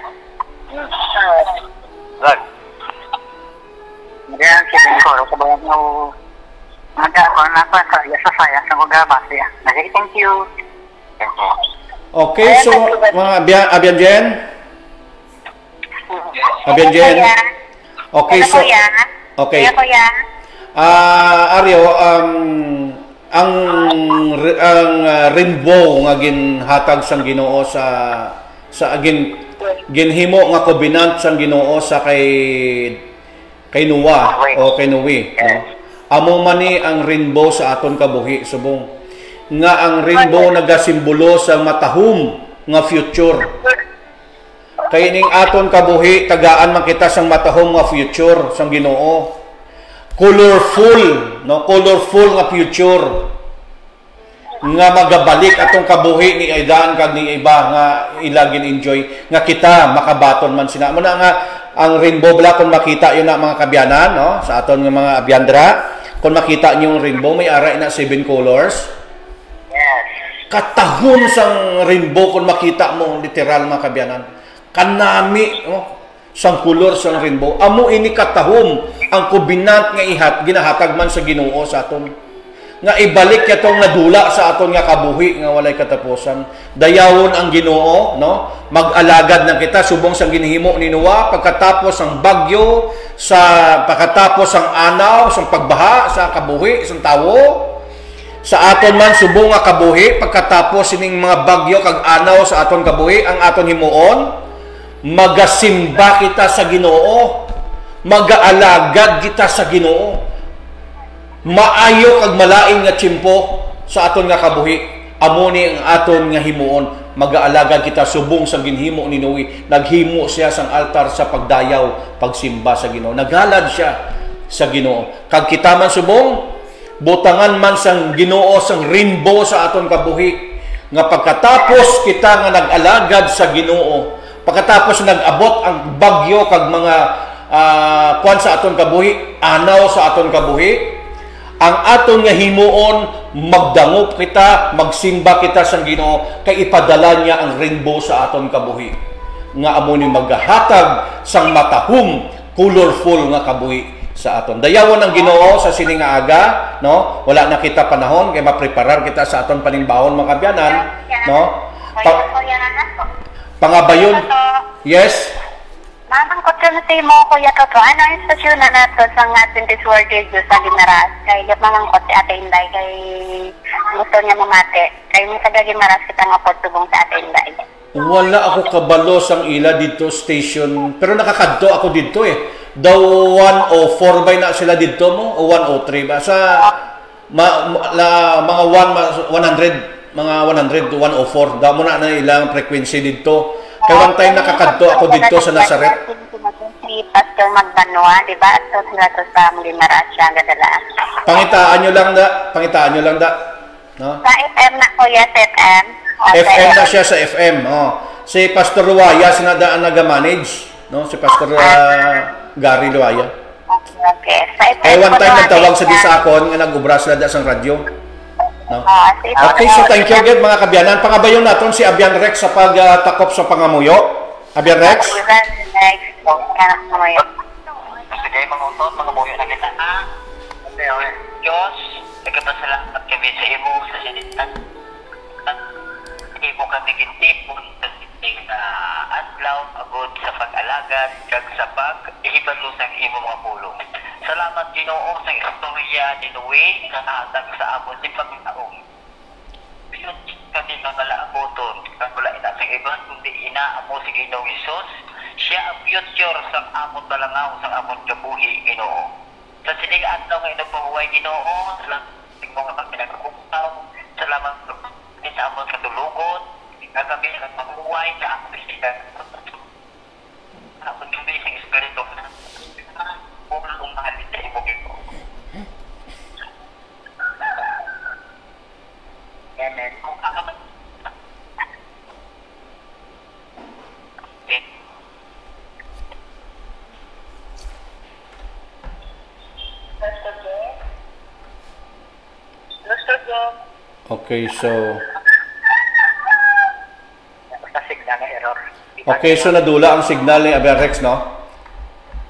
Good. Yan, 7 colors, sabayan mo. Nagkakaroon na pa sa saya sa magabase. Okay, thank you. Okay, so mga Abyanjen? Abyanjen? Okay, so okay. Aryo, ang rainbow nga ginhatag sang Ginoo sa ginhimo nga covenant sang Ginoo sa kay Noah o kay Noe, no? Amo man ni ang rainbow sa aton kabuhi subong nga ang rainbow nagasimbolo sa matahom nga future. Kay ning aton kabuhi tagaan man kita sang matahom nga future sang Ginoo. Colorful, no? Colorful nga future. nga magabalik atong kabuhi ni Aidan kag ni iba nga ilagin enjoy nga kita makabaton man sina. Muna nga ang rainbow bala kung makita yun na mga kabyanan, no? Sa aton nga mga abyandra, kung makita niyo yung rainbow may ara na 7 colors. Yes. Katahom sang rainbow kung makita mo literal mga kabyanan. Kanami, no? Sang color sang rainbow. Amo ini katahom ang kubinat nga ginahatag man sa Ginoo sa aton. Nga ibalik yatong nadula sa aton nga kabuhi nga walay katapusan. Dayawon ang Ginoo, no? Mag-alagad na kita subong sang ginhimo ni Noah pagkatapos ang bagyo, pagkatapos ang anaw, sang pagbaha sa kabuhi sang tawo. Sa aton man subong nga kabuhi pagkatapos sining mga bagyo kag anaw sa aton kabuhi ang aton himuon, magasimba kita sa Ginoo. Mag-aalagad kita sa Ginoo. Maayo kag malain nga tiyempo sa aton nga kabuhi. Amo ni ang aton nga himuon. Mag-aalaga kita subong sa ginhimo ni Noe. Naghimo siya sang altar sa pagdayaw, pagsimba sa Ginoo. Naghalad siya sa Ginoo. Kag kita man subong, butangan man sang Ginoo sang rainbow sa aton kabuhi. Nga pagkatapos kita nga nag-alagad sa Ginoo, pagkatapos nag-abot ang bagyo kag mga kuan sa aton kabuhi, anaw sa aton kabuhi, ang aton nga himuon magdangop kita, magsimba kita sa Ginoo kay ipadala niya ang rainbow sa aton kabuhi. Nga amo ni maghahatag sang matahong colorful nga kabuhi sa aton. Dayawon ang Ginoo sa sining nga aga, no? Wala na kita panahon kay mapreparar kita sa aton panimbahon mga kabyanan, no? Pangabayon. Yes. Mamang ko na tayo mo, Kuya Toto. Ano yung stasyon na nato sa Adventist World Radio sa Gimaras? Kaya mamang ko si Ate Inday. Kay gusto niya mamate. Kaya may taga Gimaras kita nga po subong sa Ate Inday. Wala ako kabalo sang ila dito station. Pero nakakadto ako dito eh. Daw 104 by na sila dito mo? O 103 ba? Sa mga 100, mga 100 to 104. Daw mo na ilang frequency dito. Kaya one time nakakadto ako dito sa Nazaret. Si Pastor Magbanua, di ba? So sila to sa Gimaras siya gadalaan. Pangitaan nyo lang da. No? Sa FM na, Kuya, sa FM. FM na siya sa FM. Oh. Si Pastor Ruaya, sinadaan nag-manage. No? Si Pastor Gary Ruaya. Okay. Sa FM one time nagtawag sa disakon nga nag-ubra sila da sang radyo. No? Okay, so thank you again mga kabyanan. Pangabayon natin si Abian Rex sa pagtakop sa pangamuyo. Abian Rex? Sige, mga utod, mga buyo na kita. Diyos, nagkapasalamat kami sa imo sa sinitan. Imo kami gintipon sa sining adlaw, agod sa pag-alagad, kag sa pag-ihibalo sa imo mga pulong. Salamat Ginoo sa istorya ni Noe na naatag sa amon si pagtaong. Biyon kami nangalabuton, kag wala ina sa iban kundi inaamo si Ginoong Hesus. Siya ang future sa amon balangaw sa amon kabuhi Ginoo. Sa sining adlaw nga inabuhay Ginoo, salamat sa mga pinagkukumpaw, salamat sa amon katulugon, nga kami nagpabuhay sa amon sigan. Amon kami sa espiritu kung umahalin sa imo Ginoo. Amen. Okay, so nadula ang signal ni Abian Rex, no?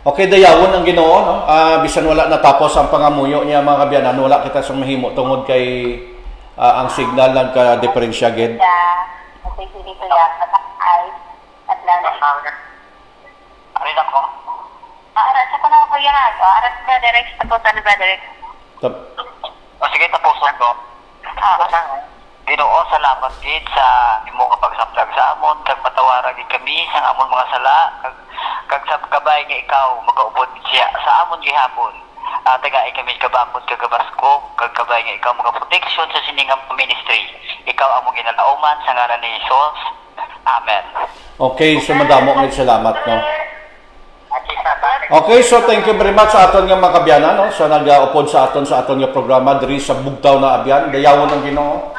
Okay, dayawon ang Ginoo, no? Bisan wala natapos ang pangamuyo niya mga kabyanan, wala kita sa mahimo tungod kay ang signal nagka-diferensya gid. Okay, dito ya ay at lang. Arina ko. Aras ako na ko yan. Aras Brother Rex, tapusan Brother Rex. Sige, tapusan ko. Ginoo, salamat gid sa imong kapagsaplag sa amon, kag patawaran gid kami sa amon mga sala, kag sa kabay nga ikaw magaubod siya sa amon gihapon. Tagay kami kabakod kag kabasko, kag kabay nga ikaw mga protection sa siningang ministry. Ikaw among ginalauman sa ngalan ni Hesus. Amen. Okay, so madamo ng salamat, no? Okay, so thank you very much sa aton nga mga kabyanan, no? Sa nag-upod sa aton nga programa diri sa Bugtaw na Abyan, dayawon ang Ginoo.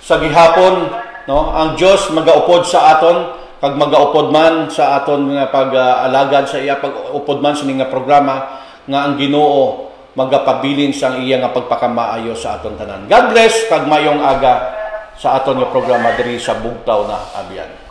sa gihapon, no, ang Dios magaupod sa aton kag magaupod man sa aton nga pag-alagad sa iya, pag-upod man sa nga programa nga ang Ginoo magapabilin sang iya nga pagpakamaayo sa aton tanan. God bless kag mayong aga sa aton nga programa diri sa Bugtaw na Abyan.